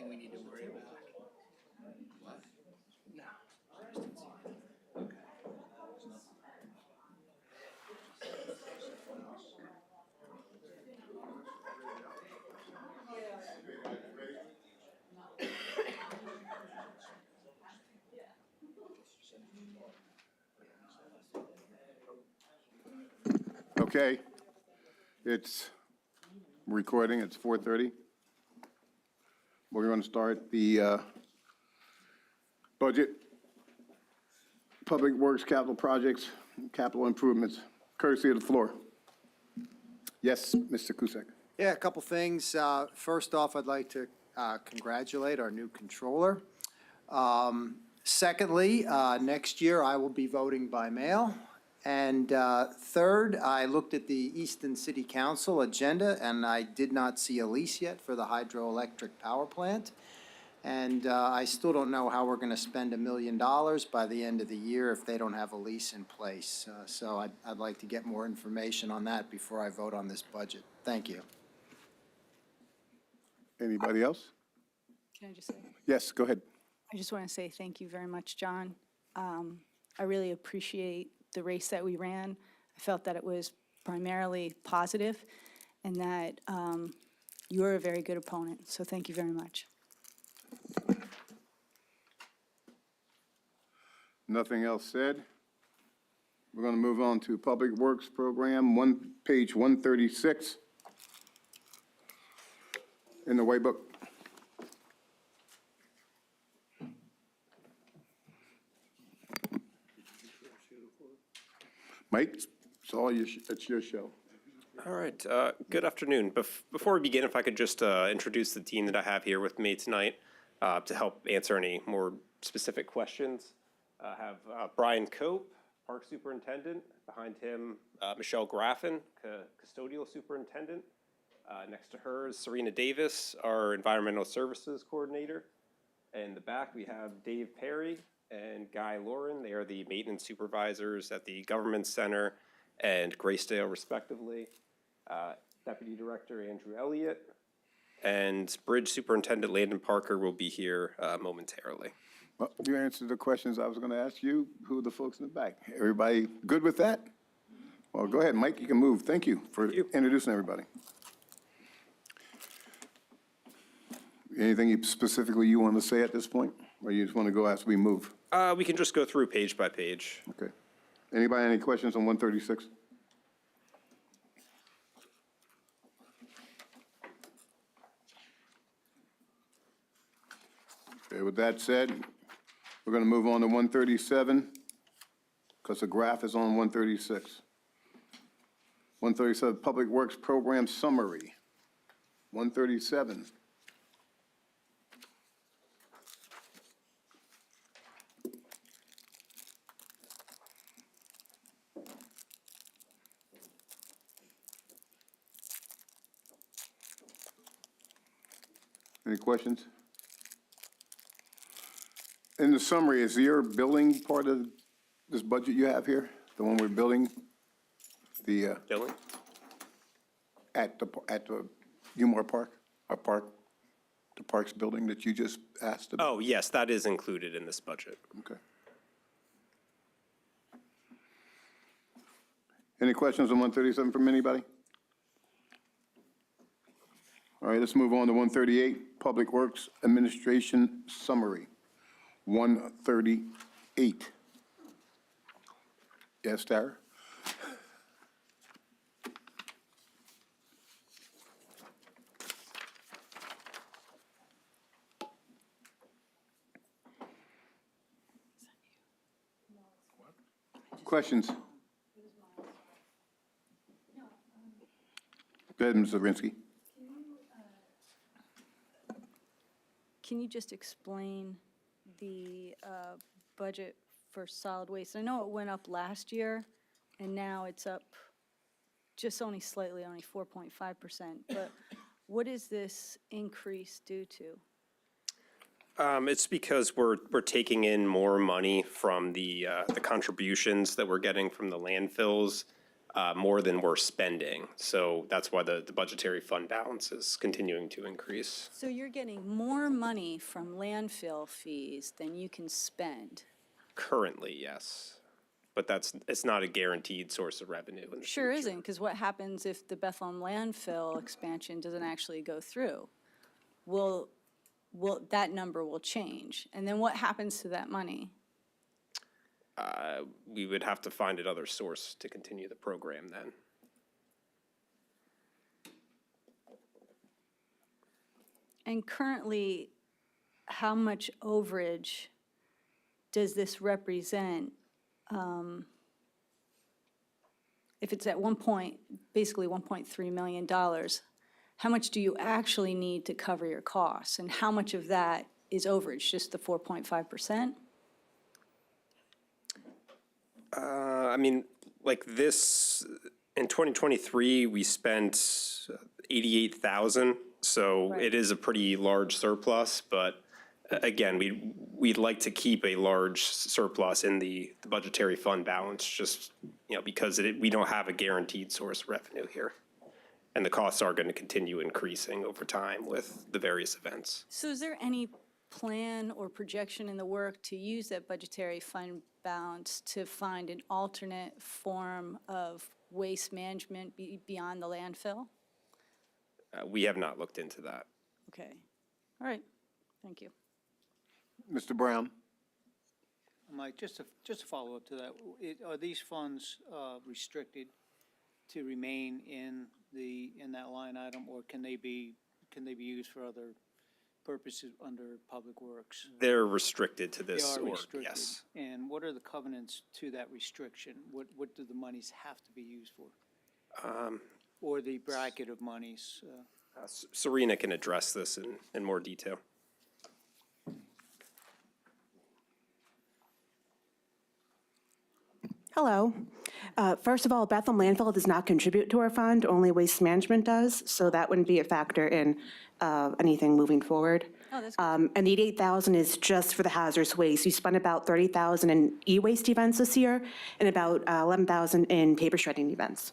anything we need to worry about? What? No. Just didn't see anything. Okay. There's nothing. Okay, it's recording, it's 4:30. We're going to start the budget, public works, capital projects, capital improvements, courtesy of the floor. Yes, Mr. Kusak. Yeah, a couple things. First off, I'd like to congratulate our new controller. Secondly, next year I will be voting by mail. And third, I looked at the Easton City Council agenda, and I did not see a lease yet for the hydroelectric power plant. And I still don't know how we're going to spend $1 million by the end of the year if they don't have a lease in place. So I'd like to get more information on that before I vote on this budget. Thank you. Anybody else? Can I just say, Yes, go ahead. I just want to say thank you very much, John. I really appreciate the race that we ran. I felt that it was primarily positive and that you were a very good opponent. So thank you very much. Nothing else said. We're going to move on to Public Works Program, page 136 in the White Book. Mike, it's your show. All right. Good afternoon. Before we begin, if I could just introduce the team that I have here with me tonight to help answer any more specific questions. I have Brian Cope, Park Superintendent. Behind him, Michelle Graffin, Custodial Superintendent. Next to her is Serena Davis, our Environmental Services Coordinator. In the back, we have Dave Perry and Guy Lauren. They are the maintenance supervisors at the Government Center and Graysdale, respectively. Deputy Director Andrew Elliott and Bridge Superintendent Landon Parker will be here momentarily. Well, you answered the questions I was going to ask you. Who are the folks in the back? Everybody good with that? Well, go ahead, Mike, you can move. Thank you for introducing everybody. Anything specifically you want to say at this point? Or you just want to go as we move? We can just go through page by page. Okay. Anybody, any questions on 136? Okay, with that said, we're going to move on to 137 because the graph is on 136. 137, Public Works Program Summary. 137. Any questions? In the summary, is your building part of this budget you have here? The one we're building? The, Dylan? at the Umar Park, our park, the Parks building that you just asked about? Oh, yes, that is included in this budget. Okay. Any questions on 137 from anybody? All right, let's move on to 138, Public Works Administration Summary. 138. Yes, Tara? Questions? Go ahead, Ms. Zirinsky. Can you just explain the budget for solid waste? I know it went up last year, and now it's up just only slightly, only 4.5%. But what is this increase due to? It's because we're taking in more money from the contributions that we're getting from the landfills. more than we're spending. So that's why the budgetary fund balance is continuing to increase. So you're getting more money from landfill fees than you can spend? Currently, yes. But it's not a guaranteed source of revenue in the Sure future. isn't, because what happens if the Bethlehem landfill expansion doesn't actually go through? That number will change, and then what happens to that money? We would have to find another source to continue the program then. And currently, how much overage does this represent? If it's at basically $1.3 million, how much do you actually need to cover your costs? And how much of that is overage, just the 4.5%? I mean, like this, in 2023, we spent 88,000. So Right. it is a pretty large surplus, but again, we'd like to keep a large surplus in the budgetary fund balance, just, because we don't have a guaranteed source of revenue here. And the costs are going to continue increasing over time with the various events. So is there any plan or projection in the work to use that budgetary fund balance to find an alternate form of waste management beyond the landfill? We have not looked into that. Okay, all right, thank you. Mr. Brown? Mike, just to follow up to that, are these funds restricted to remain in that line item, or can they be used for other purposes under Public Works? They're restricted to They this are org, restricted. yes. And what are the covenants to that restriction? What do the monies have to be used for? Or the bracket of monies? Serena can address this in more detail. Hello. First of all, Bethlehem Landfill does not contribute to our fund, only Waste Management does, so that wouldn't be a factor in anything moving forward. Oh, that's good. And the 88,000 is just for the hazardous waste. We spent about 30,000 in e-waste events this year and about 11,000 in paper shredding events.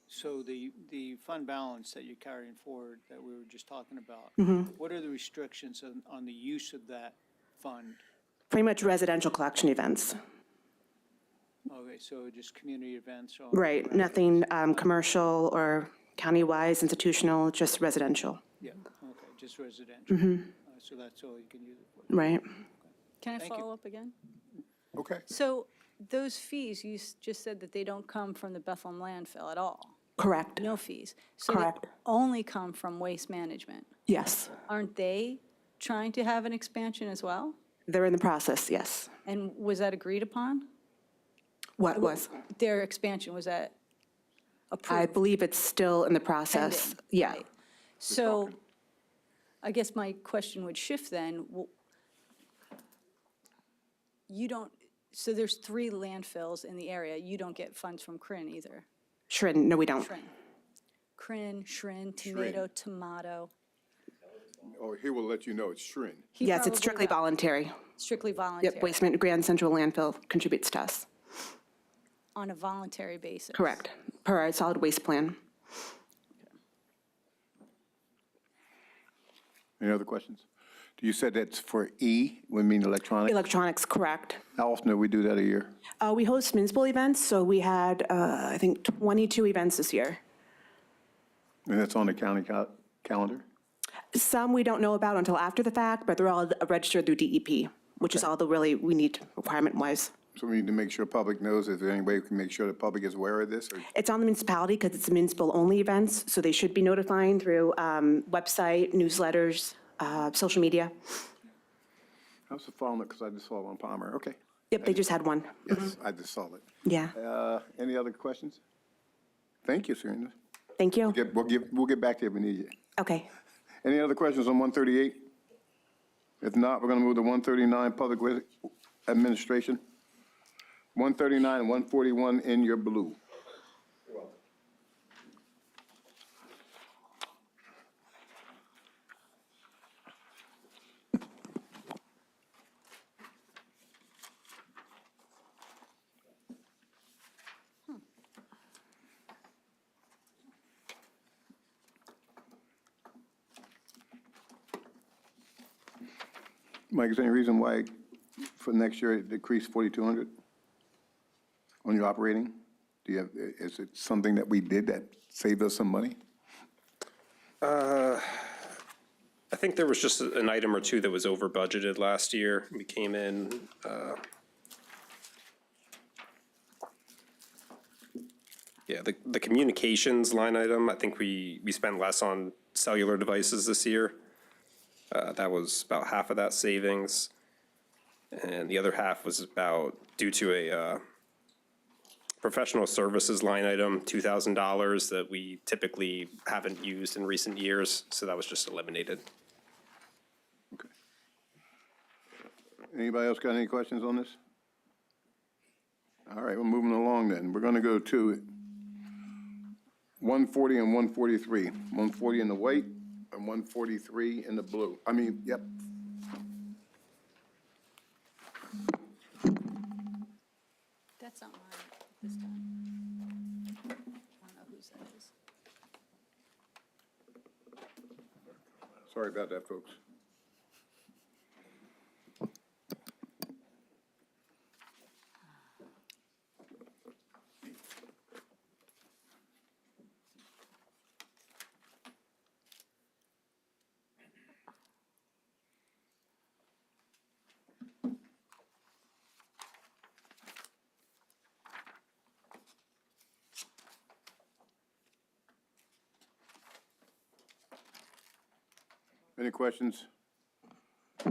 So the fund balance that you're carrying forward that we were just talking about, what are the restrictions on the use of that fund? Pretty much residential collection events. Okay, so just community events? Right, nothing commercial or county-wise, institutional, just residential. Yeah, okay, just residential. So that's all you can use it for. Right. Can I Thank you. follow up again? Okay. So those fees, you just said that they don't come from the Bethlehem landfill at all? Correct. No fees? So they Correct. only come from waste management? Yes. Aren't they trying to have an expansion as well? They're in the process, yes. And was that agreed upon? What was? Their expansion, was that I approved? believe it's still in the process. Pending, Yeah. right. So I guess my question would shift then. You don't, so there's 3 landfills in the area. You don't get funds from Corinne either? Shrin, no, we don't. Corinne, Shrin, tomato. Oh, he will let you know it's Shrin. He Yes, it's probably strictly will. voluntary. Strictly voluntary? Yep, Waste Man, Grand Central Landfill contributes to us. On a voluntary basis? Correct, per our solid waste plan. Any other questions? You said that's for E, we mean electronic? Electronics, correct. How often do we do that a year? We host municipal events, so we had, I think, 22 events this year. And that's on the county calendar? Some we don't know about until after the fact, but they're all registered through DEP, which is all the really we need requirement-wise. So we need to make sure public knows, is there any way we can make sure the public is aware of this? Or It's on the municipality because it's municipal-only events, so they should be notifying through website, newsletters, social media. I was following it because I just saw it on Palmer. Okay. Yep, they just had one. Yes, I just saw it. Yeah, Any other questions? Thank you, Serena. thank you. We'll get back to you if we need you. Okay. Any other questions on 138? If not, we're going to move to 139, Public Works Administration. 139 and 141 in your blue. Mike, is there any reason why for next year it decreased 4,200 on your operating? Do you have, is it something that we did that saved us some money? I think there was just an item or two that was over budgeted last year. We came in, yeah, the communications line item, I think we spent less on cellular devices this year. That was about half of that savings. And the other half was about due to a professional services line item, $2,000 that we typically haven't used in recent years, so that was just eliminated. Okay. Anybody else got any questions on this? All right, we're moving along then. We're going to go to 140 and 143. 140 in the white and 143 in the blue. I mean, yep. That's not mine this time. I don't know whose that is. Sorry about that, folks. Any questions? I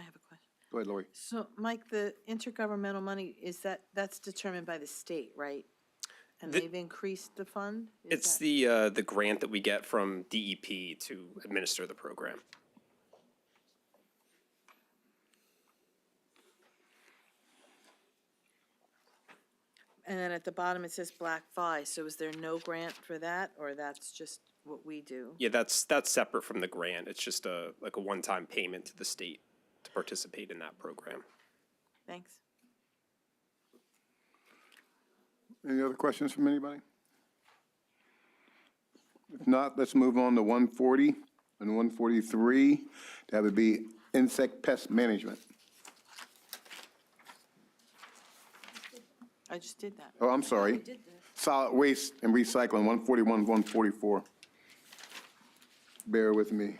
have a question. Go ahead, Lori. So, Mike, the intergovernmental money, that's determined by the state, right? And The- they've increased the fund? Is It's that- the grant that we get from DEP to administer the program. And then at the bottom, it says Black-Fi, so is there no grant for that, or that's just what we do? Yeah, that's separate from the grant. It's just like a one-time payment to the state to participate in that program. Thanks. Any other questions from anybody? If not, let's move on to 140 and 143. That would be insect pest management. I just did that. Oh, I'm sorry. Solid waste and recycling, 141, 144. Bear with me.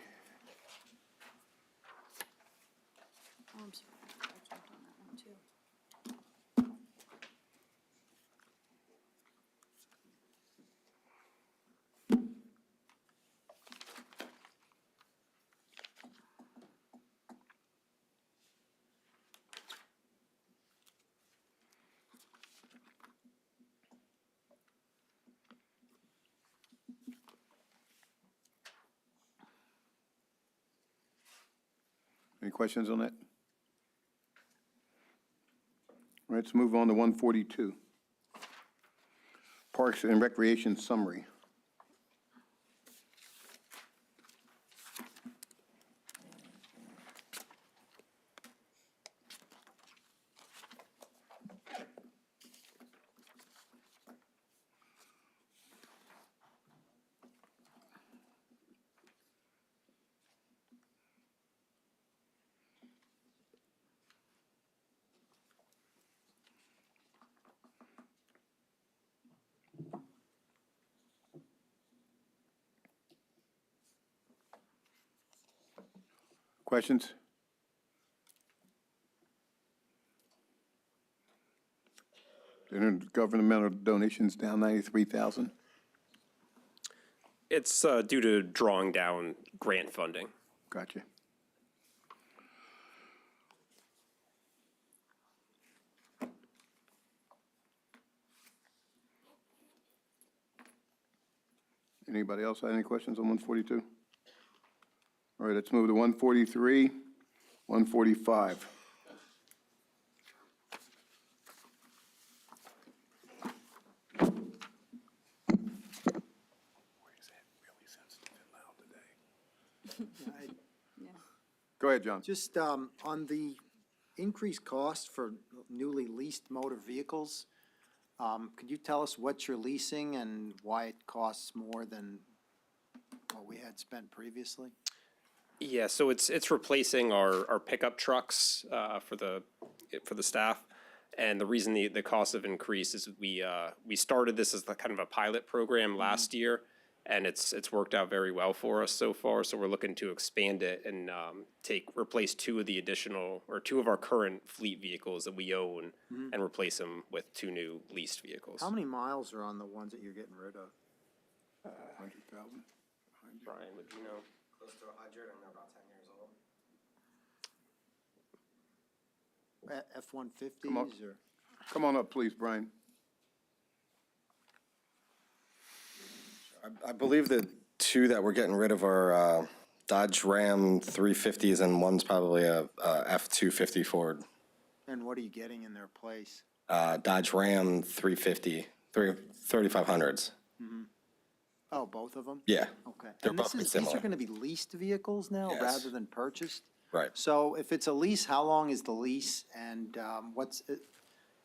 Oh, I'm sorry. I jumped on that one too. Any questions on that? All right, let's move on to 142. Parks and Recreation Summary. Questions? Intergovernmental donations down 93,000. It's due to drawing down grant funding. Gotcha. Anybody else have any questions on 142? All right, let's move to 143, 145. Go ahead, John. Just on the increased cost for newly leased motor vehicles, Could you tell us what you're leasing and why it costs more than what we had spent previously? Yeah, so it's replacing our pickup trucks for the staff. And the reason the costs have increased is we started this as the kind of a pilot program last year, and it's worked out very well for us so far. So we're looking to expand it and replace two of our current fleet vehicles that we own and replace them with two new leased vehicles. How many miles are on the ones that you're getting rid of? 100,000? Brian, would you know? Close to 100, and they're about 10 years old. F-150s or? Come on up, please, Brian. I believe the two that we're getting rid of are Dodge Ram 350s, and one's probably a F-250 Ford. And what are you getting in their place? Dodge Ram 350, 3500s. Oh, both of them? Yeah, Okay. They're And both these similar. are going to be leased vehicles now Yes. rather than purchased? right. So if it's a lease, how long is the lease? And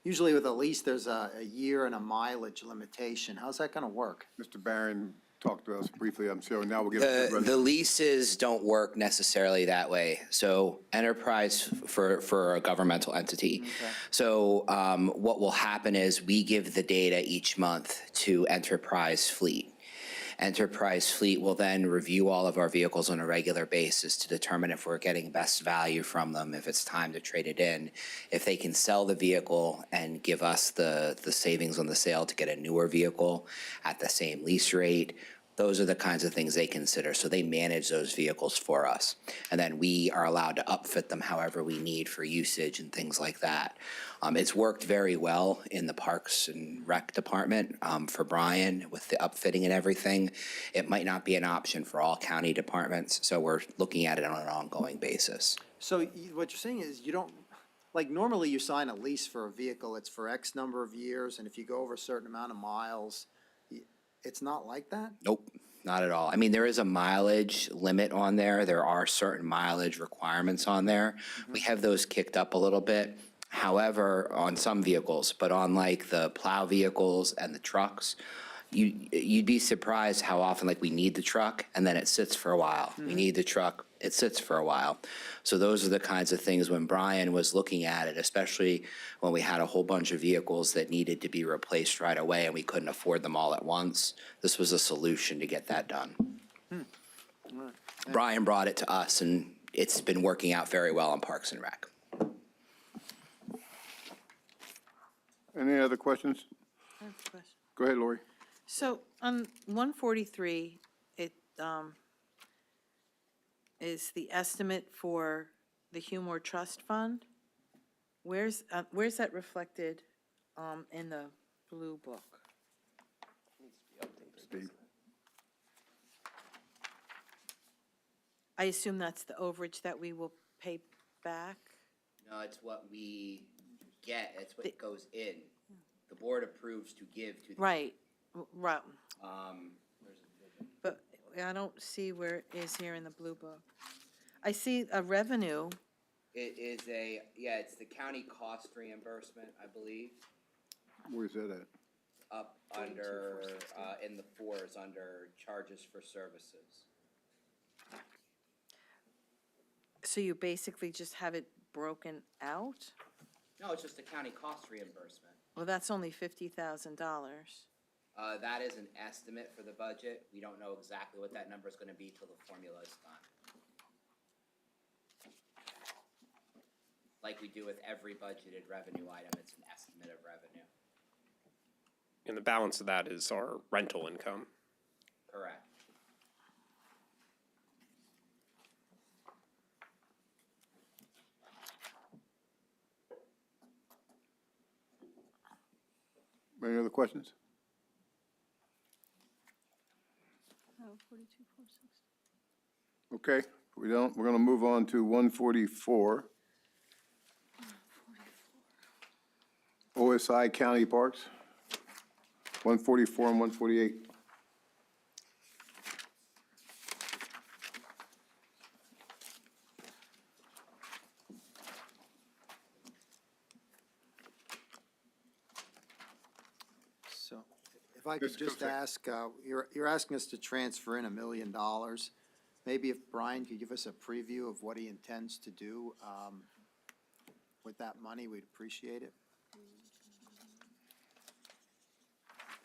usually with a lease, there's a year and a mileage limitation. How's that going to work? Mr. Barron talked to us briefly, I'm sure. Now we'll give. The leases don't work necessarily that way. So enterprise for a governmental entity. So what will happen is we give the data each month to Enterprise Fleet. Enterprise Fleet will then review all of our vehicles on a regular basis to determine if we're getting best value from them, if it's time to trade it in. If they can sell the vehicle and give us the savings on the sale to get a newer vehicle at the same lease rate, those are the kinds of things they consider. So they manage those vehicles for us. And then we are allowed to upfit them however we need for usage and things like that. It's worked very well in the Parks and Rec department for Brian with the upfitting and everything. It might not be an option for all county departments, so we're looking at it on an ongoing basis. So what you're saying is you don't, like normally you sign a lease for a vehicle, it's for X number of years, and if you go over a certain amount of miles, it's not like that? Nope, not at all. I mean, there is a mileage limit on there. There are certain mileage requirements on there. We have those kicked up a little bit. However, on some vehicles, but on like the plow vehicles and the trucks, you'd be surprised how often like we need the truck and then it sits for a while. We need the truck, it sits for a while. So those are the kinds of things when Brian was looking at it, especially when we had a whole bunch of vehicles that needed to be replaced right away and we couldn't afford them all at once. This was a solution to get that done. Brian brought it to us and it's been working out very well on Parks and Rec. Any other questions? I have a question. Go ahead, Lori. So on 143, it is the estimate for the Humor Trust Fund. Where's that reflected in the blue book? Steve. I assume that's the overage that we will pay back? No, it's what we get, it's what goes in. The board approves to give to the. Right, right. Where's it? But I don't see where it is here in the blue book. I see a revenue. It is it's the county cost reimbursement, I believe, Where's that at? up under, in the fours, under charges for services. So you basically just have it broken out? No, it's just a county cost reimbursement. Well, that's only $50,000. That is an estimate for the budget. We don't know exactly what that number is gonna be till the formula is done. Like we do with every budgeted revenue item, it's an estimate of revenue. And the balance of that is our rental income. Correct. Any other questions? 42,460. Okay, we don't, we're gonna move on to 144. OSI County Parks, 144 and 148. I could Mr. just Kuczek. ask, you're asking us to transfer in $1 million. Maybe if Brian could give us a preview of what he intends to do with that money, we'd appreciate it.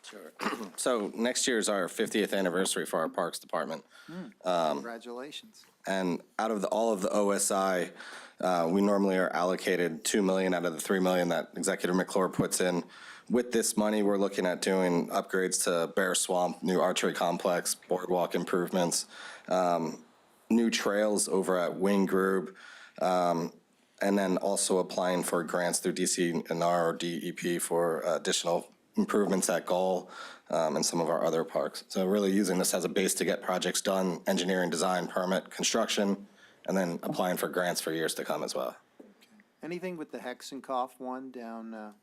Sure. So next year is our 50th anniversary for our Parks Department. Congratulations. And out of all of the OSI, we normally are allocated 2 million out of the 3 million that Executive McClure puts in. With this money, we're looking at doing upgrades to Bear Swamp, new archery complex, boardwalk improvements, new trails over at Wing Group, and then also applying for grants through DCNR or DEP for additional improvements at Gull and some of our other parks. So really using this as a base to get projects done, engineering, design, permit, construction, and then applying for grants for years to come as well. Anything with the Hexenkoff one down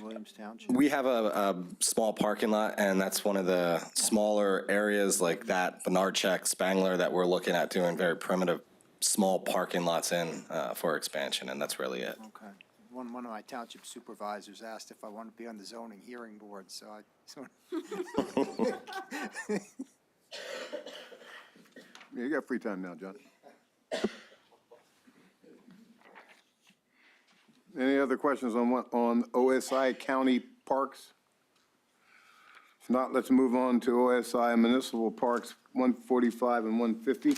Williams Township? We have a small parking lot, and that's one of the smaller areas like that, Benarchek, Spangler, that we're looking at doing very primitive, small parking lots in for expansion, and that's really it. Okay. One of my township supervisors asked if I wanted to be on the zoning hearing board, so I sort Yeah, you got free time now, John. Any other questions on OSI County Parks? If not, let's move on to OSI Municipal Parks 145 and 150.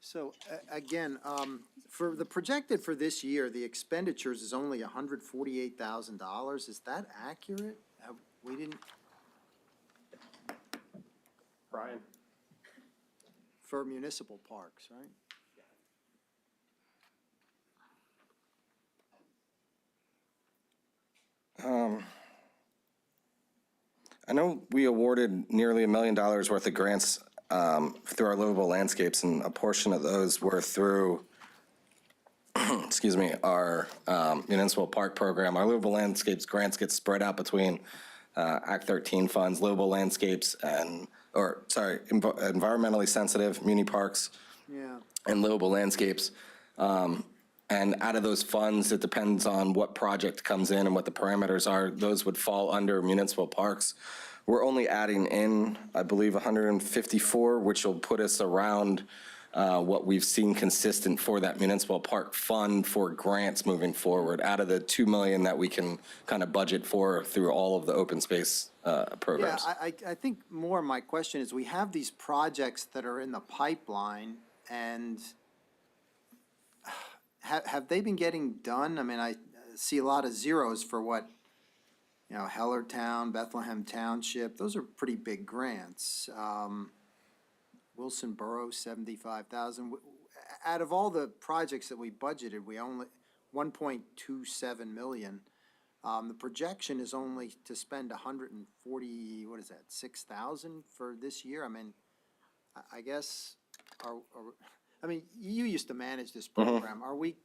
So, again, for the projected for this year, the expenditures is only $148,000. Is that accurate? We didn't, Brian? for municipal parks, right? I know we awarded nearly $1 million worth of grants through our livable landscapes, and a portion of those were through, excuse me, our municipal park program. Our livable landscapes grants get spread out between Act 13 funds, livable landscapes, and, environmentally sensitive muni parks Yeah. and livable landscapes. And out of those funds, it depends on what project comes in and what the parameters are. Those would fall under municipal parks. We're only adding in, I believe, 154, which will put us around what we've seen consistent for that municipal park fund for grants moving forward, out of the 2 million that we can kind of budget for through all of the open space Yeah, programs. I think more my question is, we have these projects that are in the pipeline, and have they been getting done? I mean, I see a lot of zeros for what, you know, Hellertown, Bethlehem Township, those are pretty big grants. Wilson Borough, 75,000. Out of all the projects that we budgeted, we only, 1.27 million. The projection is only to spend 140, what is that, 6,000 for this year? I mean, I guess, I mean, you used to manage this program. Are we,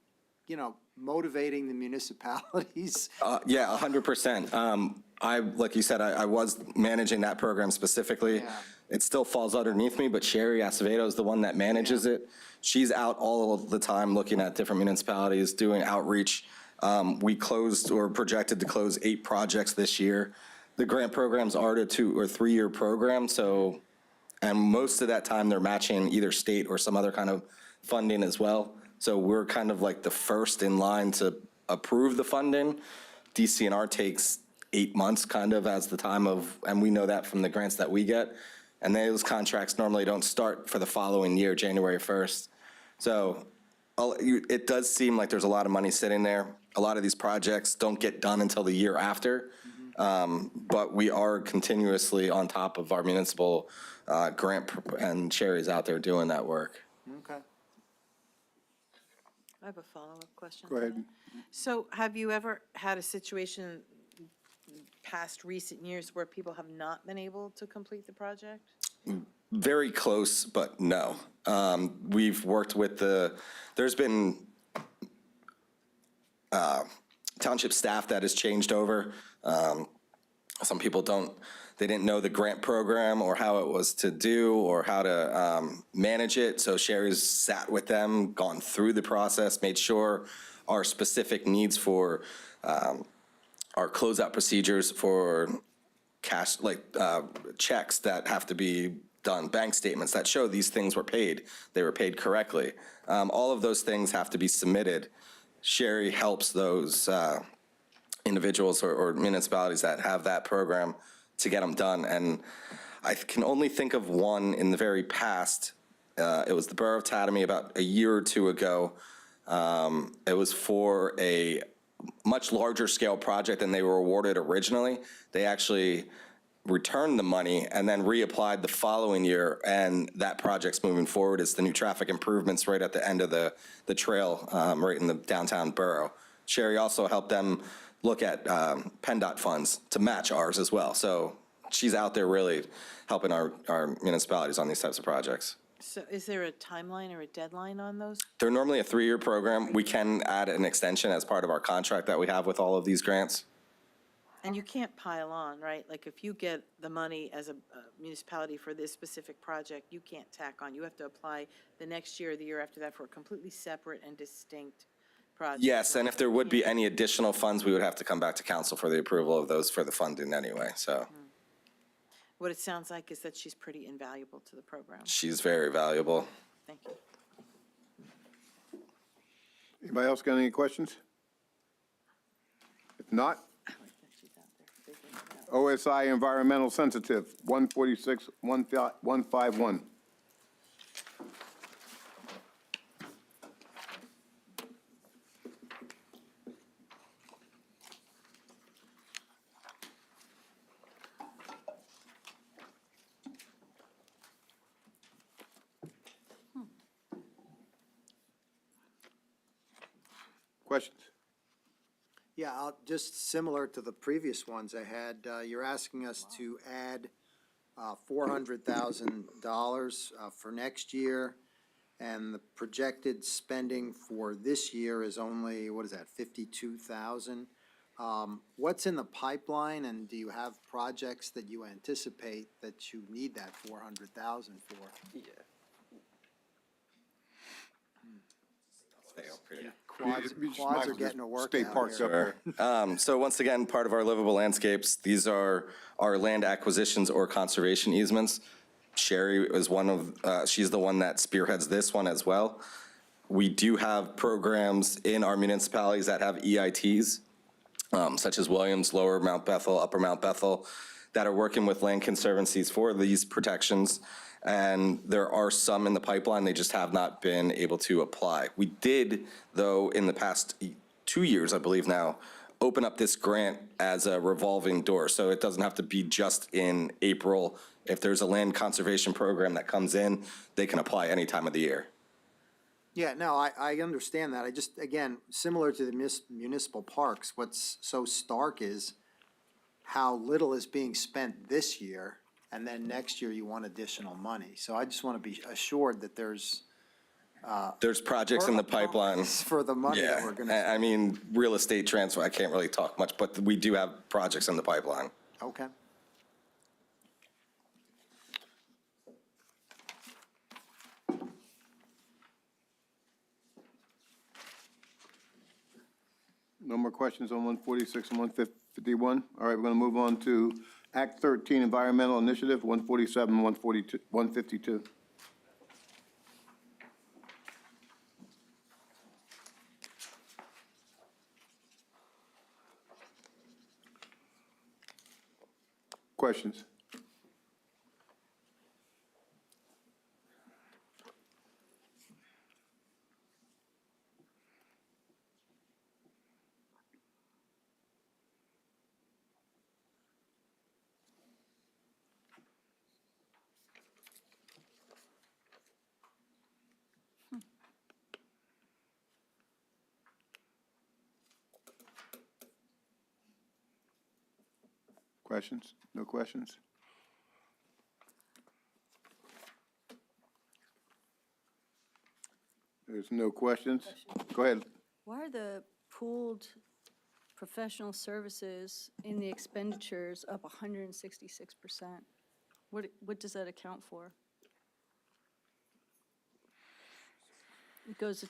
you know, motivating the municipalities? Yeah, 100%. Like you said, I was managing that program specifically. Yeah. It still falls underneath me, but Sherry Acevedo is the one that manages it. She's out all of the time looking at different municipalities, doing outreach. We closed or projected to close 8 projects this year. The grant programs are a 2 or 3 year program, so, and most of that time they're matching either state or some other kind of funding as well. So we're kind of like the first in line to approve the funding. DCNR takes 8 months kind of as the time of, and we know that from the grants that we get. And those contracts normally don't start for the following year, January 1st. So it does seem like there's a lot of money sitting there. A lot of these projects don't get done until the year after. But we are continuously on top of our municipal grant, and Sherry's out there doing that work. Okay. I have a follow-up question. Go ahead. So have you ever had a situation past recent years where people have not been able to complete the project? Very close, but no. We've worked with there's been township staff that has changed over. Some people they didn't know the grant program or how it was to do or how to manage it. So Sherry's sat with them, gone through the process, made sure our specific needs for our closeout procedures for cash, like checks that have to be done, bank statements that show these things were paid, they were paid correctly. All of those things have to be submitted. Sherry helps those individuals or municipalities that have that program to get them done. And I can only think of one in the very past. It was the Borough of Tatamy about a year or two ago. It was for a much larger scale project than they were awarded originally. They actually returned the money and then reapplied the following year, and that project's moving forward. It's the new traffic improvements right at the end of the trail, right in the downtown borough. Sherry also helped them look at PennDOT funds to match ours as well. So she's out there really helping our municipalities on these types of projects. So is there a timeline or a deadline on those? They're normally a 3-year program. We can add an extension as part of our contract that we have with all of these grants. And you can't pile on, right? Like if you get the money as a municipality for this specific project, you can't tack on. You have to apply the next year or the year after that for a completely separate and distinct project. Yes, and if there would be any additional funds, we would have to come back to council for the approval of those for the funding anyway, so. What it sounds like is that she's pretty invaluable to the program. She's very valuable. Thank you. Anybody else got any questions? If not, I like that she's out there figuring it out. OSI Environmental Sensitive, 146, 151. Questions? Yeah, just similar to the previous ones I had, you're asking us to add $400,000 for next year, and the projected spending for this year is only, what is that, 52,000? What's in the pipeline, and do you have projects that you anticipate that you need that 400,000 for? Quads are getting a workout State parks here. up there. So once again, part of our livable landscapes, these are our land acquisitions or conservation easements. Sherry is she's the one that spearheads this one as well. We do have programs in our municipalities that have EITs, such as Williams, Lower Mount Bethel, Upper Mount Bethel, that are working with land conservancies for these protections. And there are some in the pipeline, they just have not been able to apply. We did, though, in the past 2 years, I believe now, open up this grant as a revolving door. So it doesn't have to be just in April. If there's a land conservation program that comes in, they can apply any time of the year. Yeah, no, I understand that. I just, again, similar to the municipal parks, what's so stark is how little is being spent this year, and then next year you want additional money. So I just want to be assured that there's Projects in the pipeline. for the money that we're gonna. I mean, real estate transfer, I can't really talk much, but we do have projects in the pipeline. Okay. No more questions on 146 and 151? All right, we're going to move on to Act 13 Environmental Initiative, 147, 142, 152. Questions? Questions? No questions? There's no questions? Go ahead. Why are the pooled professional services in the expenditures up 166%. What does that account for? It goes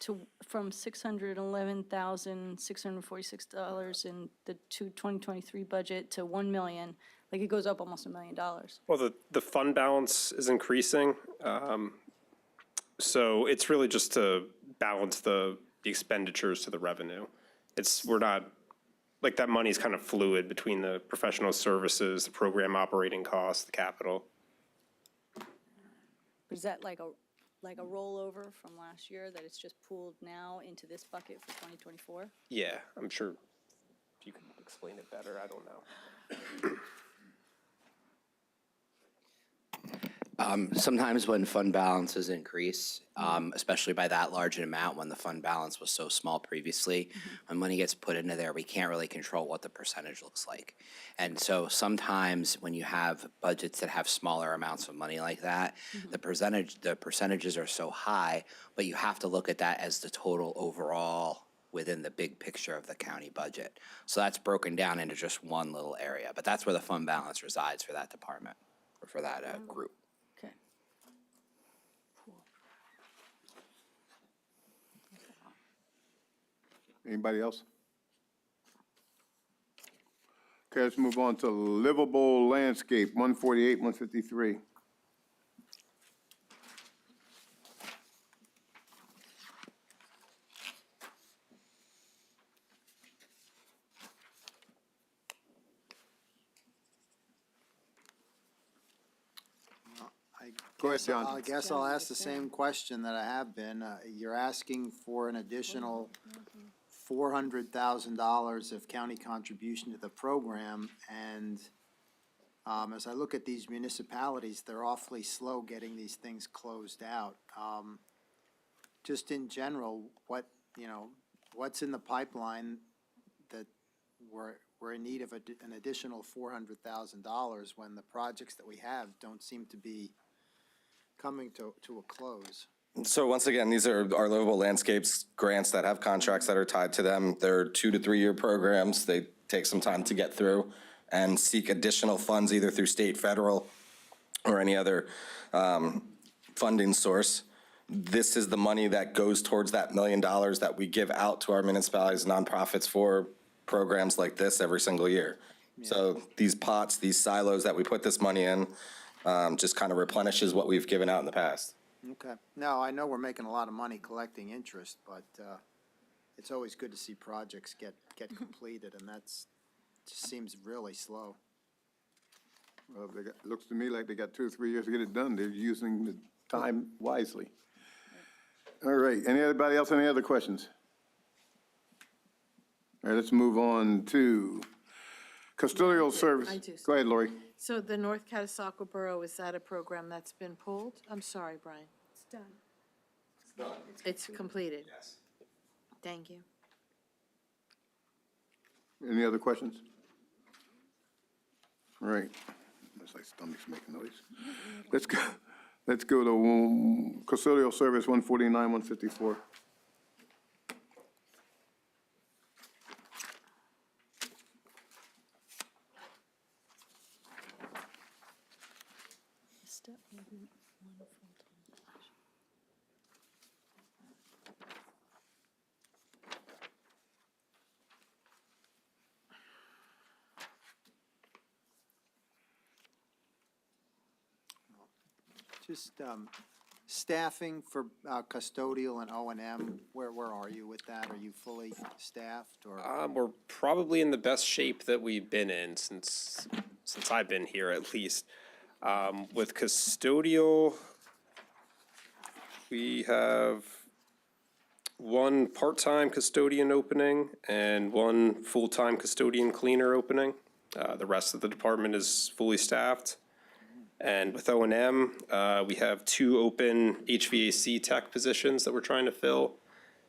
from $611,646 in the 2023 budget to $1 million. Like, it goes up almost $1 million. Well, the fund balance is increasing. So it's really just to balance the expenditures to the revenue. We're not, like, that money's kind of fluid between the professional services, the program operating costs, the capital. Is that like a rollover from last year, that it's just pooled now into this bucket for 2024? Yeah, I'm sure you can explain it better. I don't know. Sometimes when fund balances increase, especially by that large an amount, when the fund balance was so small previously, when money gets put into there, we can't really control what the percentage looks like. And so sometimes when you have budgets that have smaller amounts of money like that, the percentages are so high, but you have to look at that as the total overall within the big picture of the county budget. So that's broken down into just one little area, but that's where the fund balance resides for that department, or for that group. Okay. Anybody else? Okay, let's move on to livable landscape, 148, 153. Go ahead, John. I guess I'll ask the same question that I have been. You're asking for an additional $400,000 of county contribution to the program, and as I look at these municipalities, they're awfully slow getting these things closed out. Just in general, what's in the pipeline that we're in need of an additional $400,000 when the projects that we have don't seem to be coming to a close? So once again, these are our livable landscapes grants that have contracts that are tied to them. They're 2 to 3 year programs. They take some time to get through and seek additional funds either through state, federal, or any other funding source. This is the money that goes towards that $1 million that we give out to our municipalities, nonprofits for programs like this every single year. So these pots, these silos that we put this money in, just kind of replenishes what we've given out in the past. Okay. No, I know we're making a lot of money collecting interest, but it's always good to see projects get completed, and just seems really slow. Well, looks to me like they got 2 or 3 years to get it done. They're using the time wisely. All right, anybody else, any other questions? All right, let's move on to custodial service. I do. Go ahead, Lori. So the North Catasauqua Borough, is that a program that's been pulled? I'm sorry, Brian. It's done. It's completed? Yes. Thank you. Any other questions? All right. Looks like stomach's making noise. Let's go to custodial service 149, 154. Step one full-time position. Just staffing for custodial and O&M, where are you with that? Are you fully staffed, or? We're probably in the best shape that we've been in since I've been here, at least. With custodial, we have 1 part-time custodian opening and 1 full-time custodian cleaner opening. The rest of the department is fully staffed. And with O&M, we have 2 open HVAC tech positions that we're trying to fill,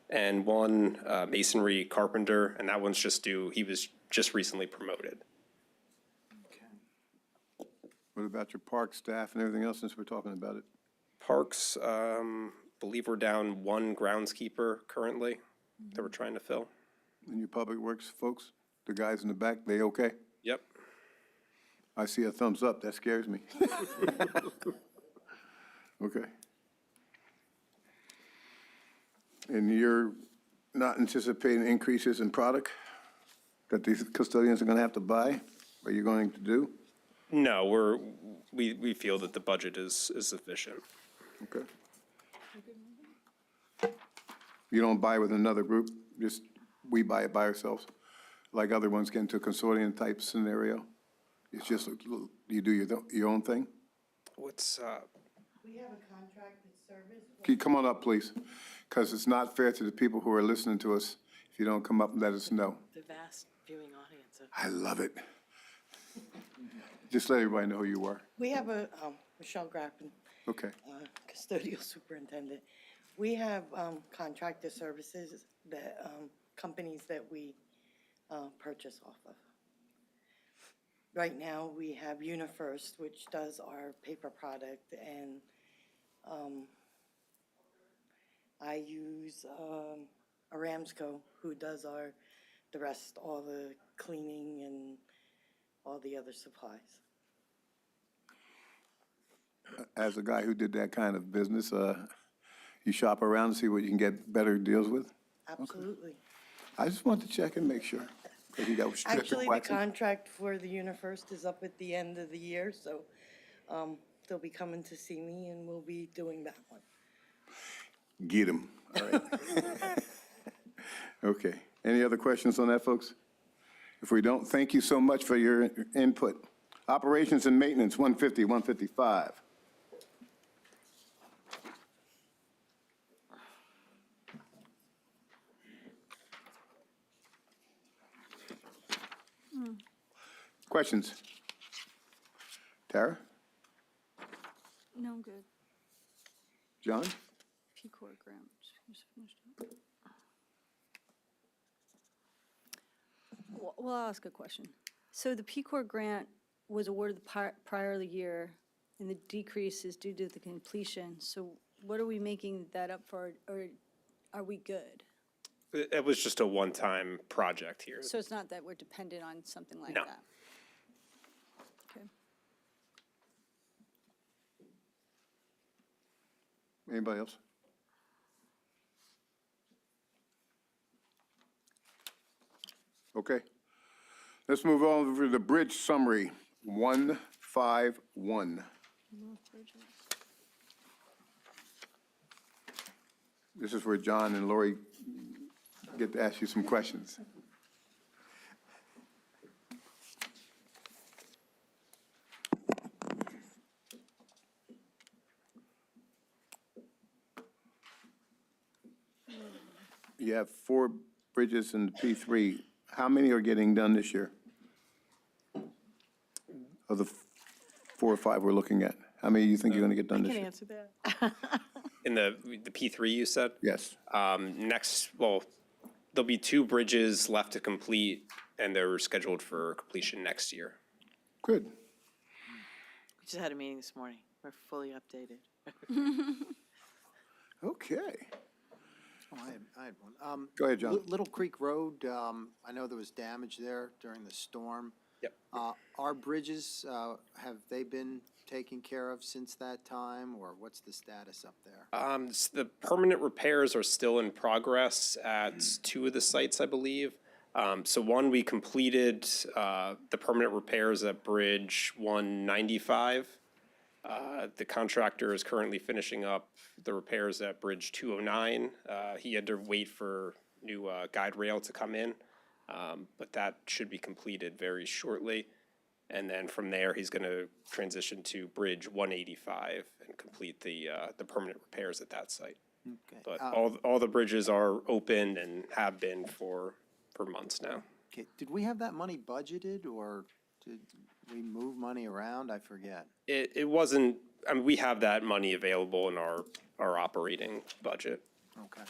and 1 masonry carpenter, and that one's just due. He was just recently promoted. What about your park staff and everything else, since we're talking about it? Parks, believe we're down 1 groundskeeper currently that we're trying to fill. And your public works folks? The guys in the back, they okay? Yep. I see a thumbs up, that scares me. Okay. And you're not anticipating increases in product that these custodians are gonna have to buy? Are you going to do? No, we feel that the budget is sufficient. Okay. You don't buy with another group, just we buy it by ourselves? Like other ones get into a consortium type scenario? It's just, you do your own thing? What's, We have a contracted service. Come on up, please, because it's not fair to the people who are listening to us if you don't come up and let us know. The vast viewing audience of. I love it. Just let everybody know who you are. We have a, Michelle Grappin, Okay. custodial superintendent. We have contracted services that, companies that we purchase off of. Right now, we have UniFirst, which does our paper product, and I use Aramco, who does the rest, all the cleaning and all the other supplies. As a guy who did that kind of business, you shop around and see what you can get better deals with? Absolutely. I just want to check and make sure. 'Cause you got restricted Actually, the waxing. contract for the UniFirst is up at the end of the year, so they'll be coming to see me and we'll be doing that one. Get him. All right. Okay. Any other questions on that, folks? If we don't, thank you so much for your input. Operations and maintenance, 150, 155. Questions? Tara? No, I'm good. John? P Corps grant, just finished up. Well, I'll ask a question. So the P Corps grant was awarded the prior year, and the decrease is due to the completion. So what are we making that up for, or are we good? it was just a one-time project here. So it's not that we're dependent on something like No. that? Okay. Anybody else? Okay. Let's move on to the bridge summary, 151. This is where John and Lori get to ask you some questions. You have 4 bridges in the P3. How many are getting done this year? Of the 4 or 5 we're looking at, how many do you think you're going to get I done this can year? answer that. In the P3, you said? Yes. There'll be 2 bridges left to complete, and they're scheduled for completion next year. Good. We just had a meeting this morning. We're fully updated. Okay. Oh, I had one. Go ahead, John. Little Creek Road, I know there was damage there during the storm. Yep. Our bridges, have they been taken care of since that time, or what's the status up there? The permanent repairs are still in progress at 2 of the sites, I believe. So one, we completed the permanent repairs at Bridge 195. The contractor is currently finishing up the repairs at Bridge 209. He had to wait for new guide rail to come in, but that should be completed very shortly. And then from there, he's going to transition to Bridge 185 and complete the permanent repairs at that site. Okay. But all the bridges are open and have been for months now. Okay, did we have that money budgeted, or did we move money around? I forget. It wasn't, I mean, we have that money available in our operating budget. Okay.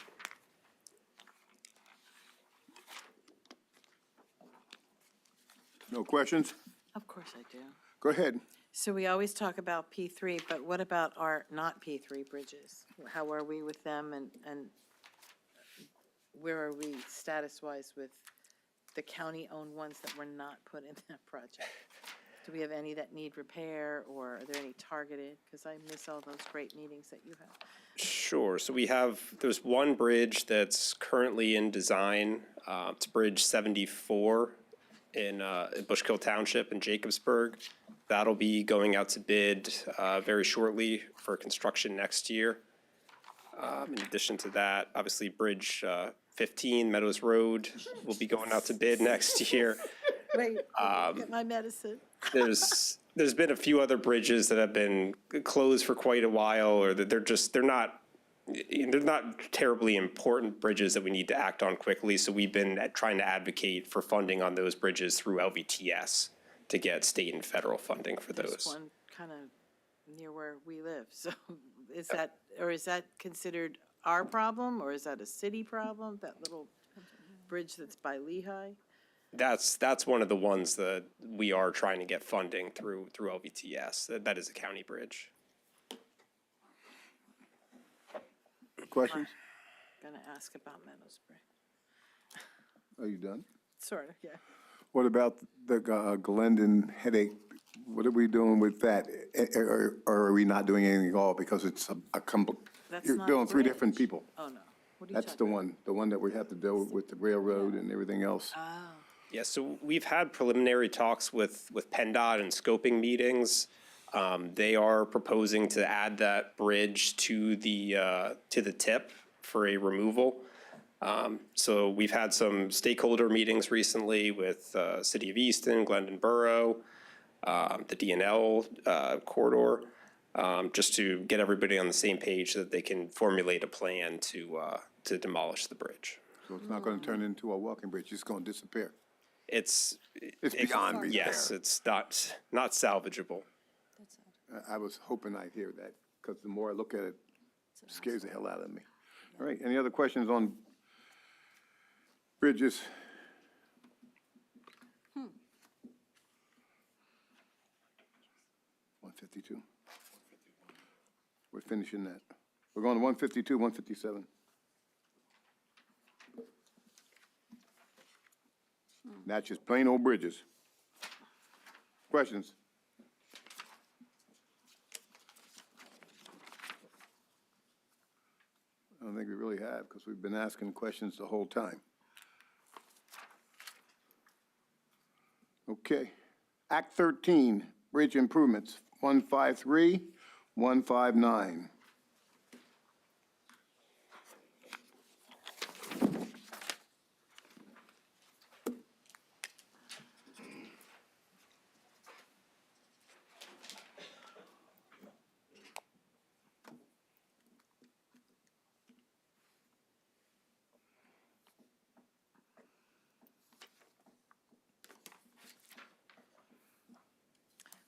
No questions? Of course I do. Go ahead. So we always talk about P3, but what about our not P3 bridges? How are we with them, and where are we status-wise with the county-owned ones that were not put in that project? Do we have any that need repair, or are there any targeted? Because I miss all those great meetings that you have. Sure. So there's one bridge that's currently in design. It's Bridge 74 in Bushkill Township in Jacobsburg. That'll be going out to bid very shortly for construction next year. In addition to that, obviously Bridge 15, Meadows Road, will be going out to bid next year. Wait, get my medicine. There's been a few other bridges that have been closed for quite a while, or that they're not terribly important bridges that we need to act on quickly. So we've been trying to advocate for funding on those bridges through LVTS to get state and federal funding for There's those. one kind of near where we live. So is that considered our problem, or is that a city problem, that little bridge that's by Lehigh? That's one of the ones that we are trying to get funding through LVTS. That is a county bridge. Questions? Gonna ask about Meadowsbury. Are you done? Sort of, yeah. What about the Glendon headache? What are we doing with that? Or are we not doing anything at all because it's That's you're not billing a three different bridge. people? Oh, no. What are you That's talking the one that we have to deal with the railroad and everything else. Yeah, so we've had preliminary talks with PennDOT and scoping meetings. They are proposing to add that bridge to the tip for a removal. So we've had some stakeholder meetings recently with City of Easton, Glendon Borough, the DNL corridor, just to get everybody on the same page so that they can formulate a plan to demolish the bridge. So it's not going to turn into a walking bridge, it's going to disappear. It's beyond repair. Yes, it's not salvageable. I was hoping I'd hear that, because the more I look at it, it scares the hell out of me. All right, any other questions on bridges? 152. We're finishing that. We're going to 152, 157. That's just plain old bridges. Questions? I don't think we really have, because we've been asking questions the whole time. Okay. Act 13, Bridge Improvements, 153, 159.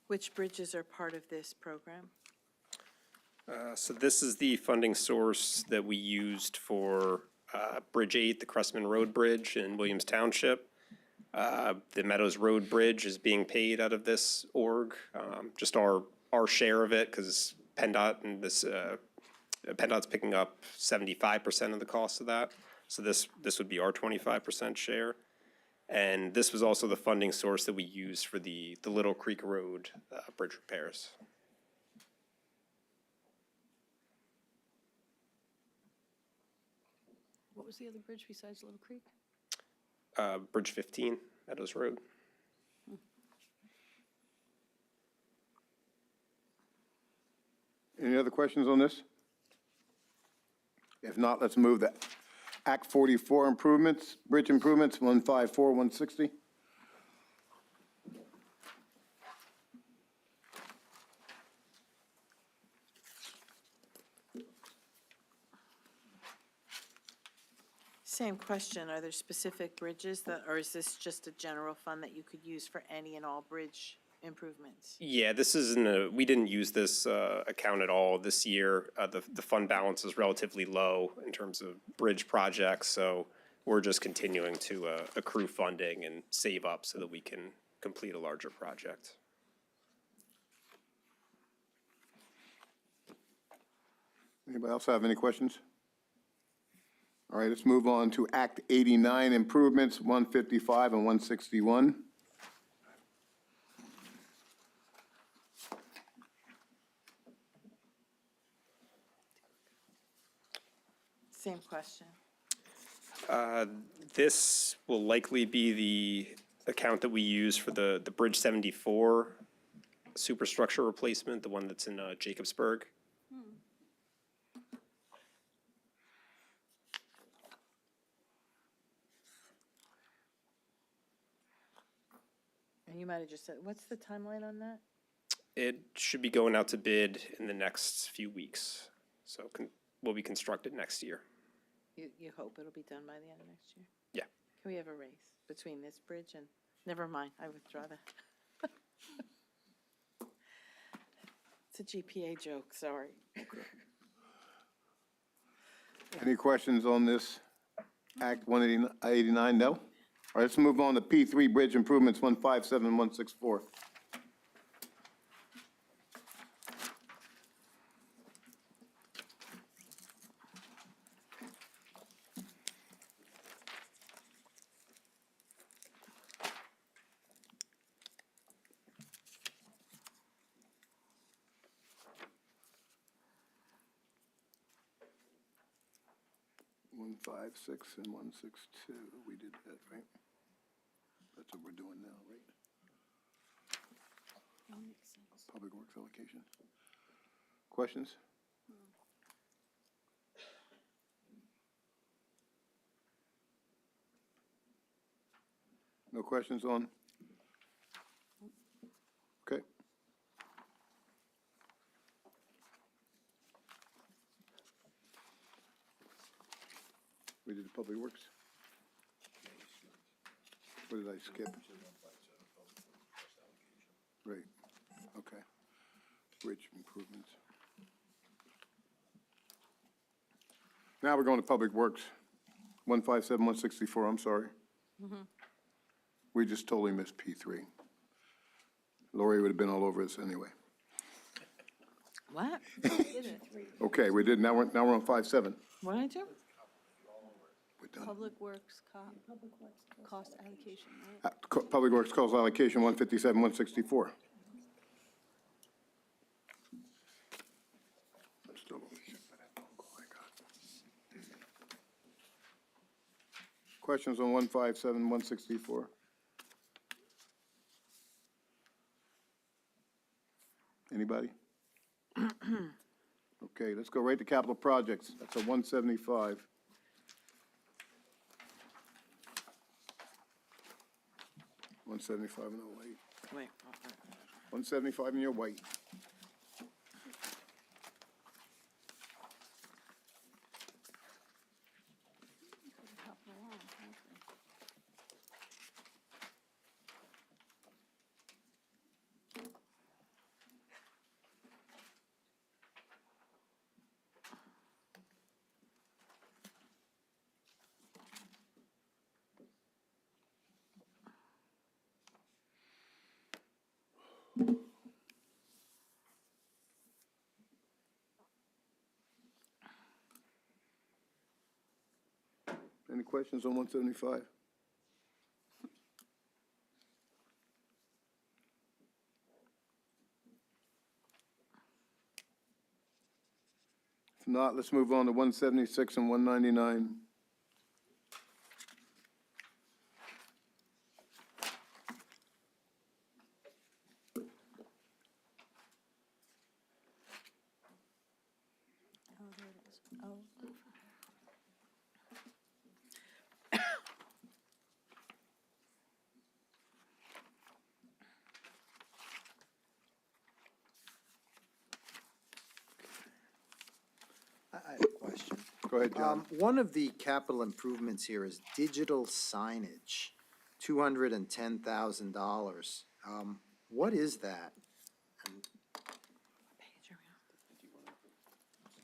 Which bridges are part of this program? So this is the funding source that we used for Bridge 8, the Cressman Road Bridge in Williams Township. The Meadows Road Bridge is being paid out of this org, just our share of it, because PennDOT and PennDOT's picking up 75% of the cost of that. So this would be our 25% share. And this was also the funding source that we used for the Little Creek Road bridge repairs. What was the other bridge besides Little Creek? Bridge 15, Meadows Road. Any other questions on this? If not, let's move that. Act 44 improvements, bridge improvements, 154, 160. Same question. Are there specific bridges or is this just a general fund that you could use for any and all bridge improvements? Yeah, this isn't we didn't use this account at all this year. The fund balance is relatively low in terms of bridge projects, so we're just continuing to accrue funding and save up so that we can complete a larger project. Anybody else have any questions? All right, let's move on to Act 89 improvements, 155 and 161. Same question. This will likely be the account that we use for the Bridge 74 superstructure replacement, the one that's in Jacobsburg. And you might have just said, what's the timeline on that? It should be going out to bid in the next few weeks, so will be constructed next year. You hope it'll be done by the end of next year? Yeah. Can we have a race between this bridge and, never mind, I withdraw that. It's a GPA joke, sorry. Any questions on this Act 189? No? All right, let's move on to P3 Bridge Improvements, 157, 164. One five six and 162, we did that, right? That's what we're doing now, right? Public Works allocation. Questions? No questions on? Okay. We did the Public Works? What did I skip? Right, okay. Bridge improvements. Now we're going to Public Works, 157, 164, I'm sorry. We just totally missed P3. Lori would have been all over us anyway. What? Okay, we did, now we're on 57. What did I do? We're done. Public Works cost allocation, right? Public Works calls allocation 157, 164. I'm still over here by that phone call I got. Questions on 157, 164? Anybody? Okay, let's go right to capital projects. That's a 175. $175 in the white. Wait. 175 in your white. Any questions on 175? If not, let's move on to 176 and 199. Oh, there it is. Oh. I have a question. Go ahead, John. One of the capital improvements here is digital signage, $210,000. What is that?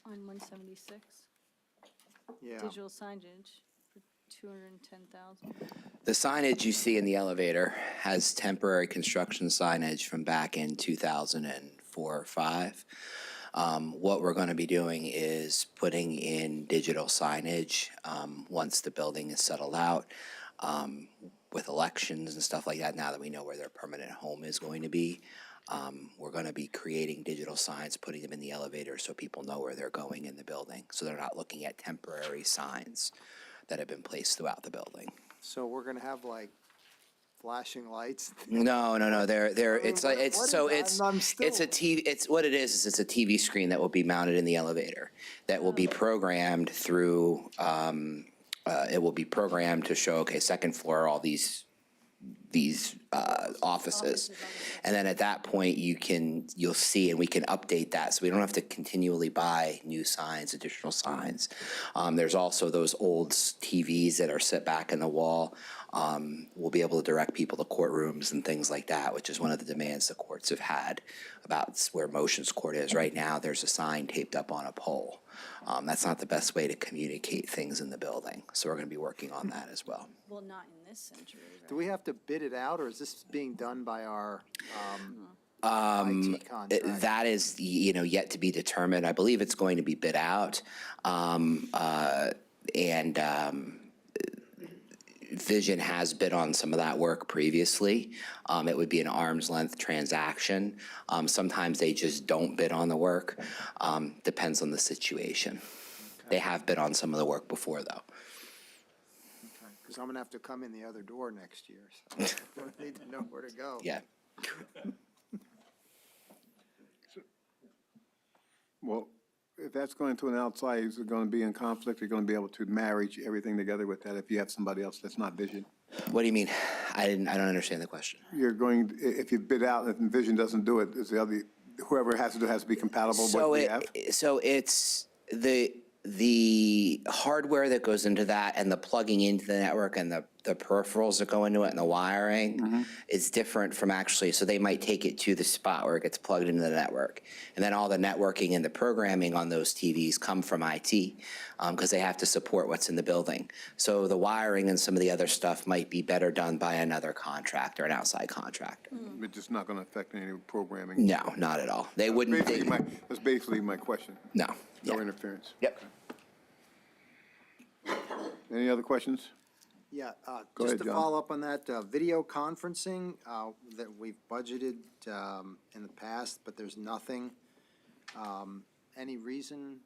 On 176, Yeah, digital signage for 210,000. The signage you see in the elevator has temporary construction signage from back in 2004 or 5. What we're going to be doing is putting in digital signage once the building is settled out. With elections and stuff like that, now that we know where their permanent home is going to be, we're going to be creating digital signs, putting them in the elevator so people know where they're going in the building, so they're not looking at temporary signs that have been placed throughout the building. So we're gonna have like flashing lights? No, it's like, what it's, is so that? it's, I'm still- it's a TV, it's, what it is it's a TV screen that will be mounted in the elevator that will be programmed through, it will be programmed to show, okay, second floor, all these offices. And then at that point, you'll see, and we can update that, so we don't have to continually buy new signs, additional signs. There's also those old TVs that are set back in the wall. We'll be able to direct people to courtrooms and things like that, which is one of the demands the courts have had about where Motions Court is. Right now, there's a sign taped up on a pole. That's not the best way to communicate things in the building, so we're going to be working on that as well. Well, not in this century, right? Do we have to bid it out, or is this being done by our IT contract? That is, yet to be determined. I believe it's going to be bid out. Vision has bid on some of that work previously. It would be an arm's length transaction. Sometimes they just don't bid on the work. Depends on the situation. They have bid on some of the work before, though. Because I'm gonna have to come in the other door next year, so I need to know where to go. Yeah. Well, if that's going to an outside, is it going to be in conflict? You're going to be able to marry everything together with that if you have somebody else that's not Vision? What do you mean? I don't understand the question. You're going, if you bid out and Vision doesn't do it, is the other, whoever has to do it has to be compatible with what we have? So it's the hardware that goes into that and the plugging into the network and the peripherals that go into it and the wiring is different from actually, so they might take it to the spot where it gets plugged into the network. And then all the networking and the programming on those TVs come from IT because they have to support what's in the building. So the wiring and some of the other stuff might be better done by another contractor, an outside contractor. It's just not going to affect any programming? No, not at all. They wouldn't. That's basically my question. No. No Yeah. interference. Yep. Any other questions? Yeah, Go just ahead, to John. follow up on that, video conferencing that we've budgeted in the past, but there's nothing. Any reason?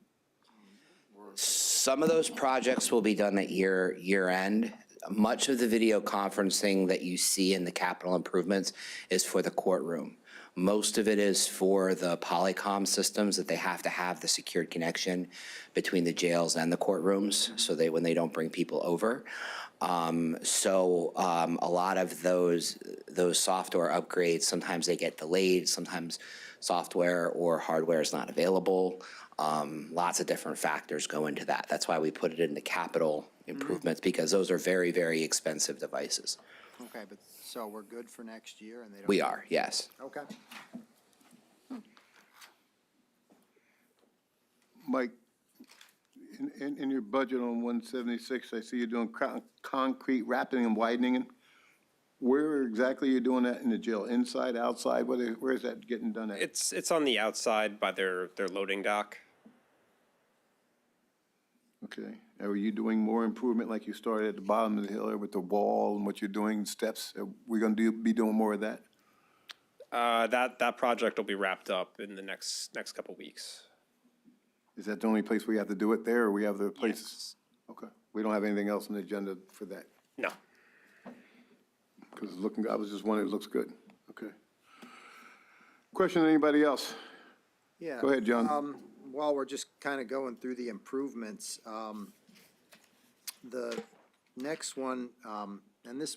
Some of those projects will be done at year end. Much of the video conferencing that you see in the capital improvements is for the courtroom. Most of it is for the Polycom systems that they have to have the secured connection between the jails and the courtrooms, so when they don't bring people over. A lot of those software upgrades, sometimes they get delayed, sometimes software or hardware is not available. Lots of different factors go into that. That's why we put it in the capital improvements, because those are very, very expensive devices. Okay, but, so we're good for next year and they don't? We are, yes. Okay. Mike, in your budget on 176, I see you're doing concrete wrapping and widening. Where exactly are you doing that in the jail? Inside, outside? Where is that getting done at? It's on the outside by their loading dock. Okay. Are you doing more improvement like you started at the bottom of the hill there with the wall and what you're doing, steps? Are we going to be doing more of that? That project will be wrapped up in the next couple weeks. Is that the only place we have to do it there, or we have the places? Okay. We don't have anything else on the agenda for that? No. Because I was just wondering, it looks good. Okay. Question, anybody else? Yeah. Go ahead, John. While we're just kind of going through the improvements, the next one, and this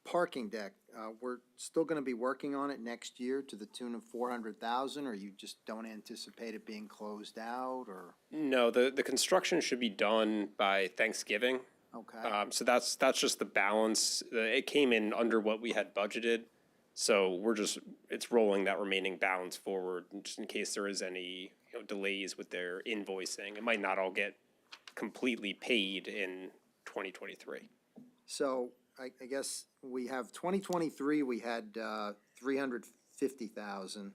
parking deck, we're still going to be working on it next year to the tune of 400,000, or you just don't anticipate it being closed out, or? No, the construction should be done by Thanksgiving. Okay. So that's just the balance. It came in under what we had budgeted. So it's rolling that remaining balance forward, just in case there is any delays with their invoicing. It might not all get completely paid in 2023. So I guess we have 2023, we had 350,000.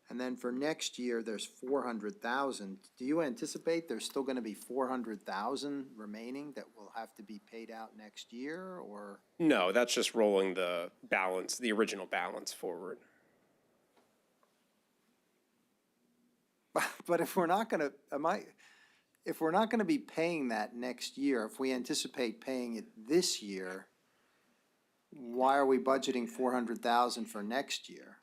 And then for next year, there's 400,000. Do you anticipate there's still gonna be 400,000 remaining that will have to be paid out next year, or? No, that's just rolling the balance, the original balance forward. But if we're not gonna, if we're not gonna be paying that next year, if we anticipate paying it this year, why are we budgeting 400,000 for next year?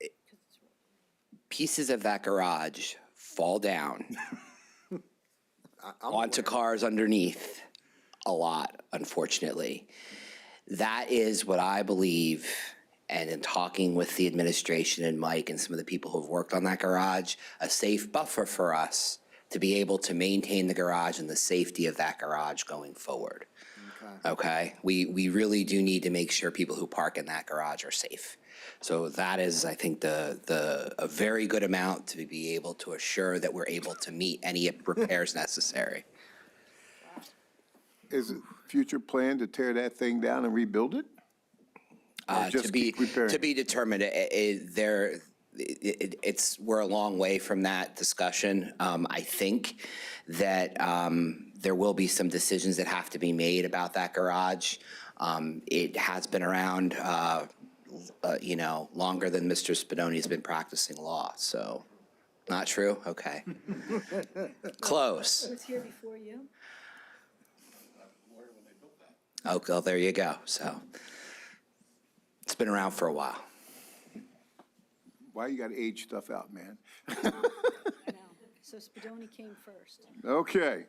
Pieces of that garage fall down I'm onto cars underneath a lot, unfortunately. That is what I believe, and in talking with the administration and Mike and some of the people who've worked on that garage, a safe buffer for us to be able to maintain the garage and the safety of that garage going forward. Okay? We really do need to make sure people who park in that garage are safe. So that is, I think, a very good amount to be able to assure that we're able to meet any repairs necessary. Is it future plan to tear that thing down and rebuild it? Or To just be, keep repairing? to be determined. We're a long way from that discussion. I think that there will be some decisions that have to be made about that garage. It has been around, longer than Mr. Spadoni's been practicing law, so, not true? Okay. Close. Was here before you? Oh, well, there you go, so. It's been around for a while. Why you gotta age stuff out, man? I know. So Spadoni came first. Okay.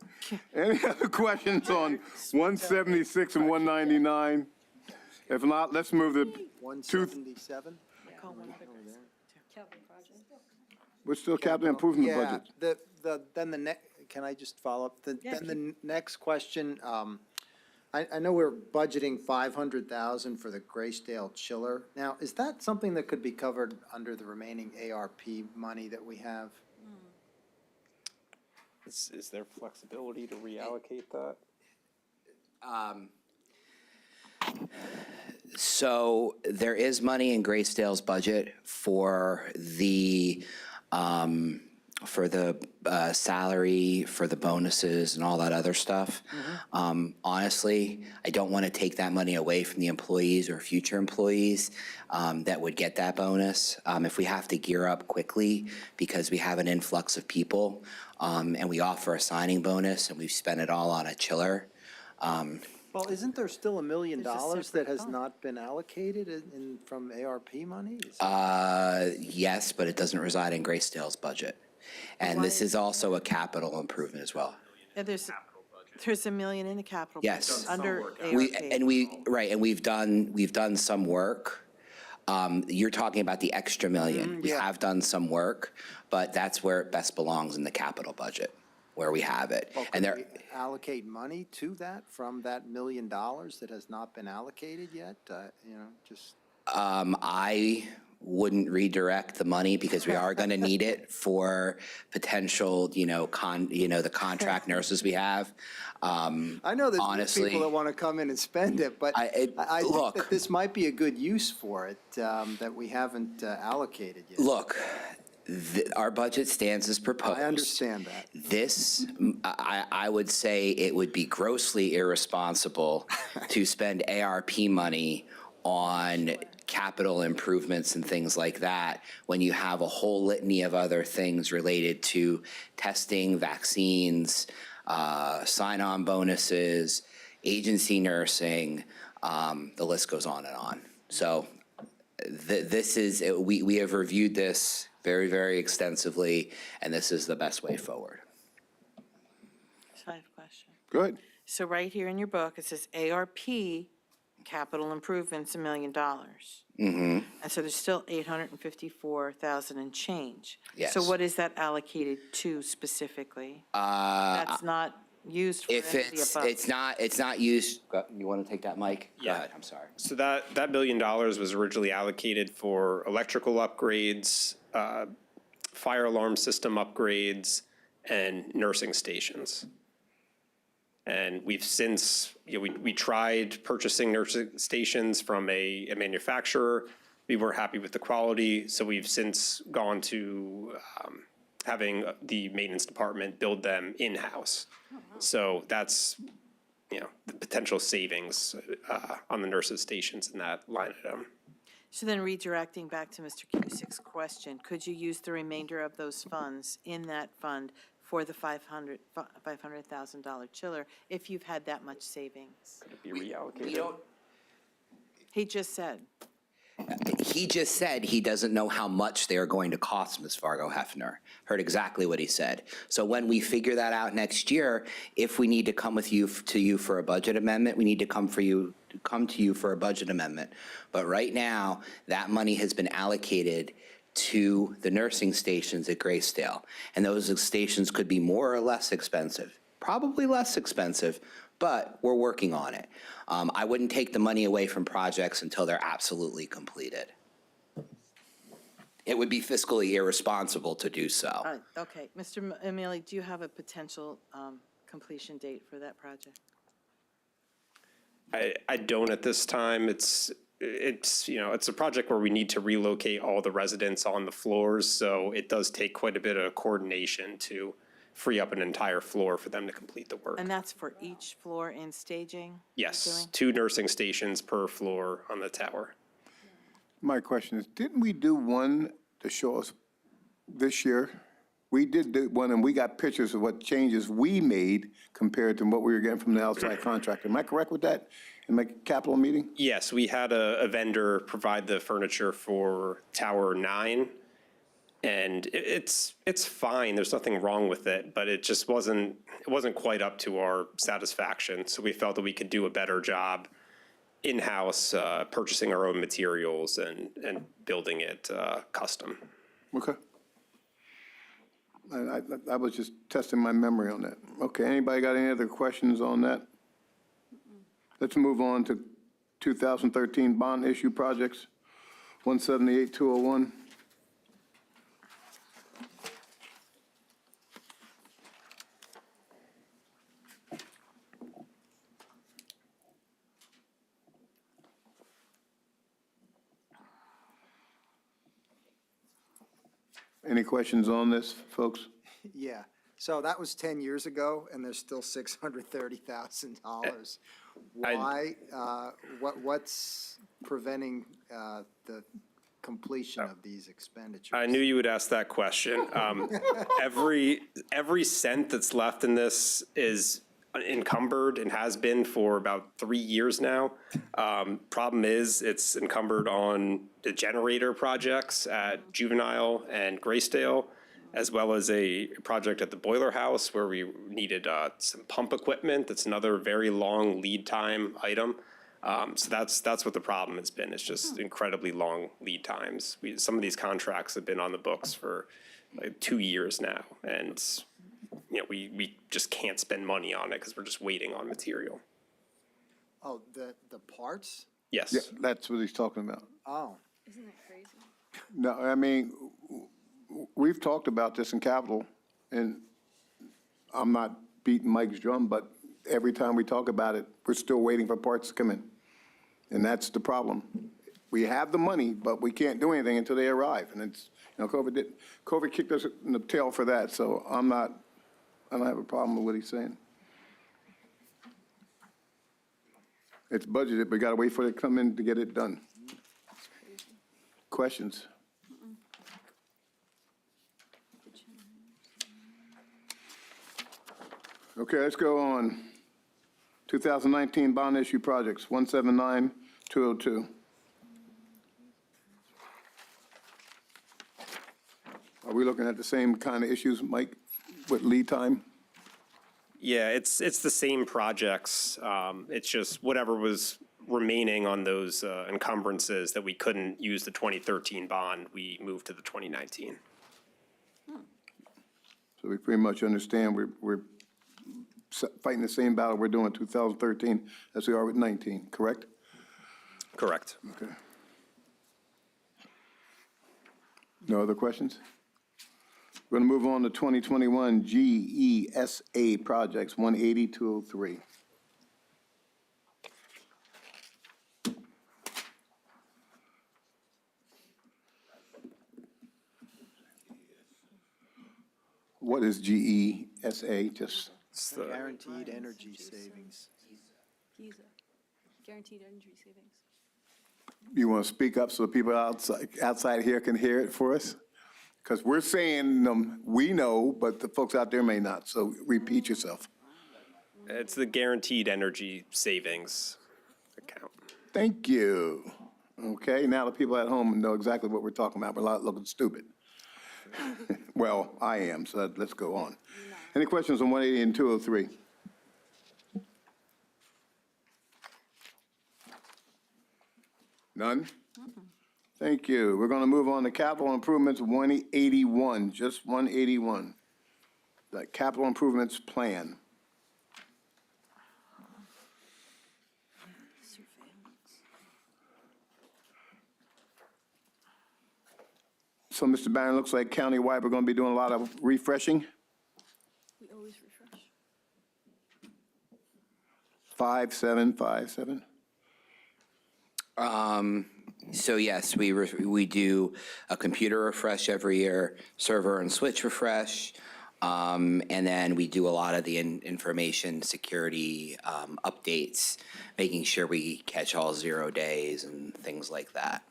Any other questions on 176 and 199? If not, let's move to 177? Calvin project. We're still capital improvement Yeah, budget. then the next, can I just follow up? Then the next question, I know we're budgeting 500,000 for the Graysdale chiller. Now, is that something that could be covered under the remaining ARP money that we have? Is there flexibility to reallocate that? So there is money in Graysdale's budget for the salary, for the bonuses and all that other stuff. Honestly, I don't want to take that money away from the employees or future employees that would get that bonus. If we have to gear up quickly because we have an influx of people and we offer a signing bonus and we've spent it all on a chiller. Well, isn't there still $1 million There's a that separate has fund. not been allocated from ARP money? Yes, but it doesn't reside in Graysdale's budget. And this is also a capital improvement as well. Yeah, there's $1 million in the capital. Yes. Under ARP. We've done some work. You're talking about the extra million. We yeah. have done some work, but that's where it best belongs in the capital budget, where we have it. Well, And could there, we allocate money to that from that $1 million that has not been allocated yet? Just. I wouldn't redirect the money because we are going to need it for potential, the contract nurses we have. I know there's honestly, people that want to come in and spend it, but I think look. that this might be a good use for it that we haven't allocated yet. Look, our budget stands as proposed. I understand that. This, I would say it would be grossly irresponsible to spend ARP money on capital improvements and things like that when you have a whole litany of other things related to testing, vaccines, sign-on bonuses, agency nursing, the list goes on and on. So we have reviewed this very, very extensively, and this is the best way forward. So I have a question. Good. So right here in your book, it says ARP capital improvements, $1 million. Mm-hmm. And so there's still 854,000 and change. Yes. So what is that allocated to specifically? That's not used for If any of the above. it's not used, you want to take that, Mike? Go Yeah. ahead, I'm sorry. So that $1 million was originally allocated for electrical upgrades, fire alarm system upgrades, and nursing stations. And we've since, we tried purchasing nursing stations from a manufacturer. we weren't happy with the quality, so we've since gone to having the maintenance department build them in-house. So that's, the potential savings on the nurses' stations in that line item. So then redirecting back to Mr. Cusick's question, could you use the remainder of those funds in that fund for the $500,000 chiller if you've had that much savings? Be reallocated. We don't, He just said. he just said he doesn't know how much they are going to cost, Ms. Fargo Hefner. Heard exactly what he said. So when we figure that out next year, if we need to come to you for a budget amendment, we need to come to you for a budget amendment. But right now, that money has been allocated to the nursing stations at Graysdale. And those stations could be more or less expensive, probably less expensive, but we're working on it. I wouldn't take the money away from projects until they're absolutely completed. It would be fiscally irresponsible to do so. Okay, Mr. Emili, do you have a potential completion date for that project? I don't at this time. It's a project where we need to relocate all the residents on the floors, so it does take quite a bit of coordination to free up an entire floor for them to complete the work. And that's for each floor in staging? Yes, doing? 2 nursing stations per floor on the tower. My question is, didn't we do one to show us this year? We did do one, and we got pictures of what changes we made compared to what we were getting from the outside contractor. Am I correct with that in my capital meeting? Yes, we had a vendor provide the furniture for Tower 9, and it's fine. There's nothing wrong with it, but it just wasn't quite up to our satisfaction. So we felt that we could do a better job in-house, purchasing our own materials and building it custom. Okay. I was just testing my memory on that. Okay, anybody got any other questions on that? Let's move on to 2013 bond issue projects, 178-201. Any questions on this, folks? Yeah, so that was 10 years ago, and there's still $630,000. Why, what's preventing the completion of these expenditures? I knew you would ask that question. Every cent that's left in this is encumbered and has been for about 3 years now. Problem is, it's encumbered on the generator projects at Juvenile and Graysdale, as well as a project at the boiler house where we needed some pump equipment. That's another very long lead time item. So that's what the problem has been. It's just incredibly long lead times. Some of these contracts have been on the books for like 2 years now, and we just can't spend money on it because we're just waiting on material. Oh, the parts? Yes. Yeah, that's what he's talking about. Oh, Isn't that crazy? No, I mean, we've talked about this in Capitol, and I'm not beating Mike's drum, but every time we talk about it, we're still waiting for parts to come in. And that's the problem. We have the money, but we can't do anything until they arrive. And it's, COVID kicked us in the tail for that, so I don't have a problem with what he's saying. It's budgeted, but we gotta wait for it to come in to get it done. Questions? Okay, let's go on. 2019 bond issue projects, 179-202. Are we looking at the same kind of issues, Mike, with lead time? Yeah, it's the same projects. It's just whatever was remaining on those encumbrances that we couldn't use the 2013 bond, we moved to the 2019. So we pretty much understand we're fighting the same battle we're doing in 2013 as we are with 19, correct? Correct. Okay. No other questions? We're going to move on to 2021 GESA projects, 180-203. What is GESA? Just, It's the- Guaranteed energy savings. GISA, guaranteed energy savings. you want to speak up so people outside here can hear it for us? Because we're saying them, we know, but the folks out there may not, so repeat yourself. It's the guaranteed energy savings account. Thank you. Okay, now the people at home know exactly what we're talking about. We're not looking stupid. Well, I am, so let's go on. Any questions on 180 and 203? None? Thank you. We're going to move on to capital improvements 181, just 181. The capital improvements plan. So, Mr. Barron, looks like countywide, we're going to be doing a lot of refreshing. We always refresh. 5757. So yes, we do a computer refresh every year, server and switch refresh, and then we do a lot of the information security updates, making sure we catch all 0 days and things like that.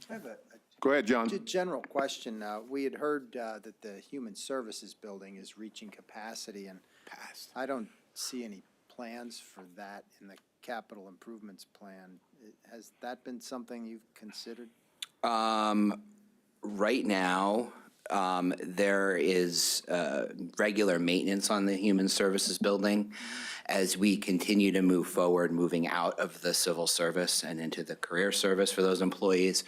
I have a Go ahead, John. general question. We had heard that the Human Services Building is reaching capacity, and I don't see any plans for that in the capital improvements plan. Has that been something you've considered? Right now, there is regular maintenance on the Human Services Building as we continue to move forward, moving out of the civil service and into the career service for those employees.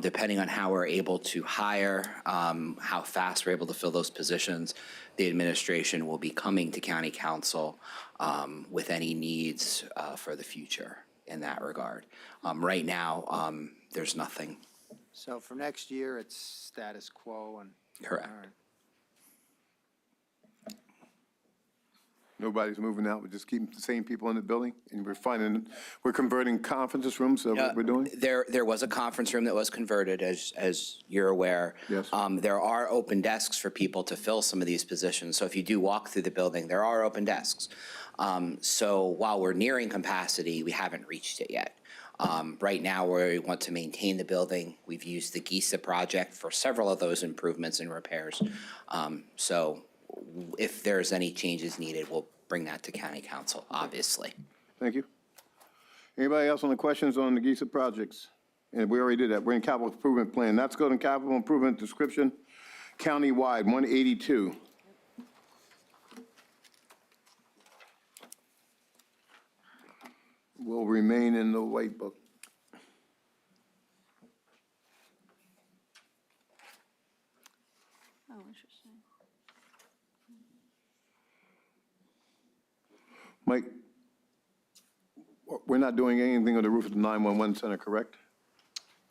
Depending on how we're able to hire, how fast we're able to fill those positions, the administration will be coming to county council with any needs for the future in that regard. Right now, there's nothing. So for next year, it's status quo and. Correct. All right. Nobody's moving out. We're just keeping the same people in the building, and we're converting conference rooms, so what we're doing? There was a conference room that was converted, as you're aware. Yes. There are open desks for people to fill some of these positions. So if you do walk through the building, there are open desks. So while we're nearing capacity, we haven't reached it yet. Right now, we want to maintain the building. We've used the GISA project for several of those improvements and repairs. So if there's any changes needed, we'll bring that to county council, obviously. Thank you. Anybody else on the questions on the GISA projects? And we already did that. We're in capital improvement plan. That's go to capital improvement description, countywide, 182. Will remain in the white book. Oh, interesting. Mike, we're not doing anything on the roof of the 911 center, correct?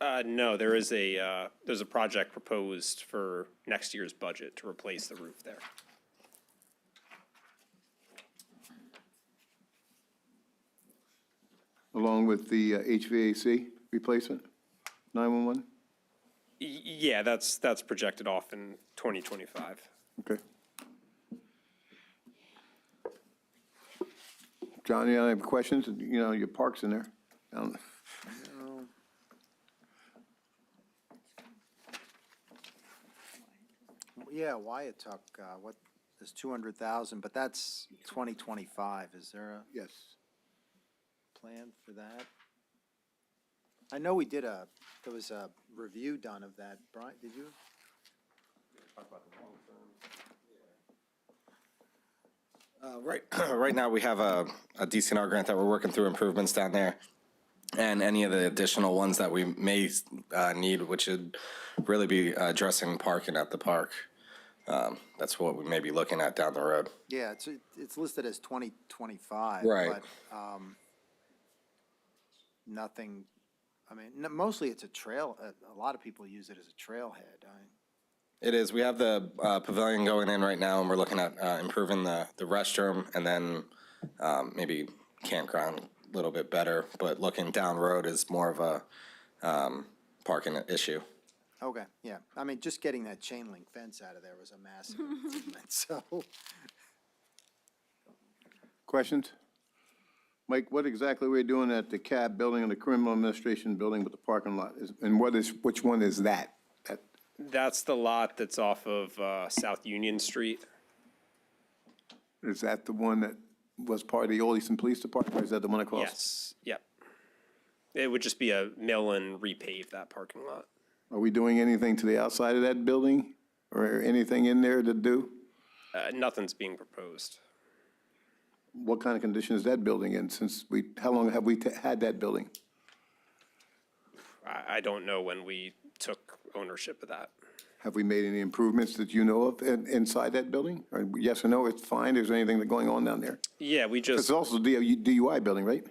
No, there's a project proposed for next year's budget to replace the roof there. Along with the HVAC replacement, 911? Yeah, that's projected off in 2025. Okay. John, you have questions? You know, your park's in there. Yeah, Wyatt took, what, there's 200,000, but that's 2025. Is there a Yes. plan for that? I know we did there was a review done of that. Brian, did you? Right now, we have a DCNR grant that we're working through improvements down there. And any of the additional ones that we may need, which would really be addressing parking at the park. That's what we may be looking at down the road. Yeah, it's listed as 2025. Right. But nothing, I mean, mostly it's a trail, a lot of people use it as a trailhead. It is. We have the pavilion going in right now, and we're looking at improving the restroom and then maybe campground little bit better, but looking down road is more of a parking issue. Okay, yeah. I mean, just getting that chain link fence out of there was a massive improvement, so. Questions? Mike, what exactly we're doing at the CAB building and the criminal administration building with the parking lot? And which one is that? That's the lot that's off of South Union Street. Is that the one that was part of the Old Easton Police Department, or is that the one across? Yes, yep. It would just be a mill and repave that parking lot. Are we doing anything to the outside of that building, or anything in there to do? Nothing's being proposed. What kind of condition is that building in, how long have we had that building? I don't know when we took ownership of that. Have we made any improvements that you know of inside that building? Or yes or no, it's fine, is there anything that's going on down there? Yeah, we It's just, also the DUI building, right?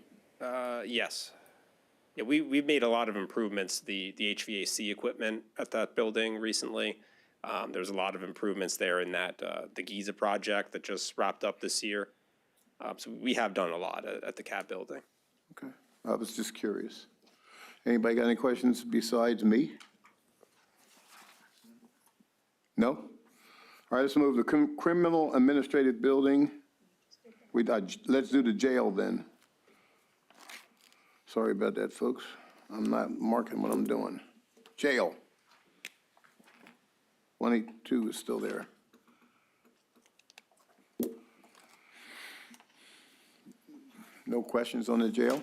yes. Yeah, we've made a lot of improvements, the HVAC equipment at that building recently. There's a lot of improvements there in that, the Giza project that just wrapped up this year. So we have done a lot at the CAB building. Okay, I was just curious. Anybody got any questions besides me? No? All right, let's move the criminal administrative building. Let's do the jail then. Sorry about that, folks. I'm not marking what I'm doing. Jail. 182 is still there. No questions on the jail?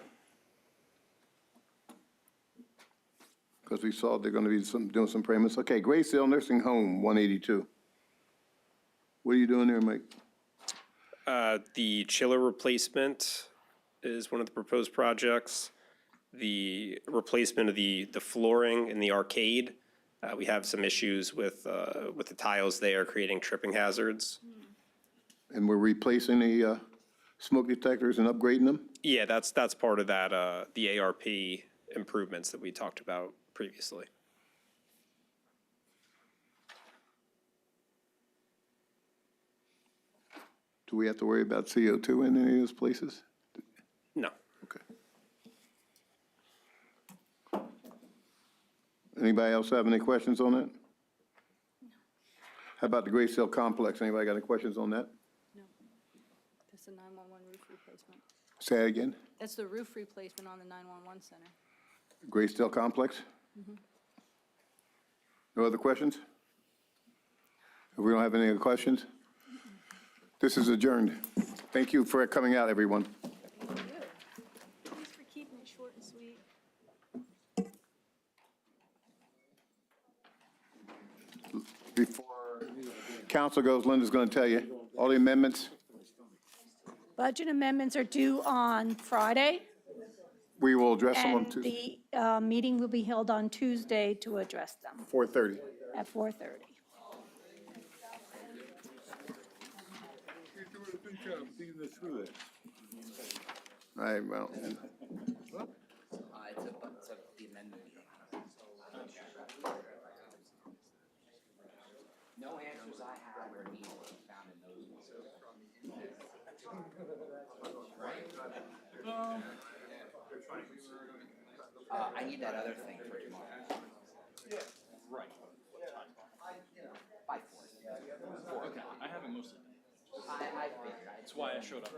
Because we saw they're going to be doing some payments. Okay, Graysdale Nursing Home, 182. What are you doing there, Mike? The chiller replacement is one of the proposed projects. The replacement of the flooring in the arcade. We have some issues with the tiles there, creating tripping hazards. And we're replacing the smoke detectors and upgrading them? Yeah, that's part of that, the ARP improvements that we talked about previously. Do we have to worry about CO2 in any of those places? No. Okay. Anybody else have any questions on that? How about the Graysdale Complex? Anybody got any questions on that? That's the 911 roof replacement. Say that again? That's the roof replacement on the 911 center. Graysdale Complex? No other questions? If we don't have any other questions, this is adjourned. Thank you for coming out, everyone. Thank you. Thanks for keeping it short and sweet. Before council goes, Linda's going to tell you all the amendments. Budget amendments are due on Friday, We will address them on and Tuesday, the meeting will be held on Tuesday to address them 4:30. at 4:30. All right, well, It's the amendment. No answers I had were needed found in those I need that other thing for tomorrow. Right. By 4. Okay, I have it mostly. I figured. That's why I showed up.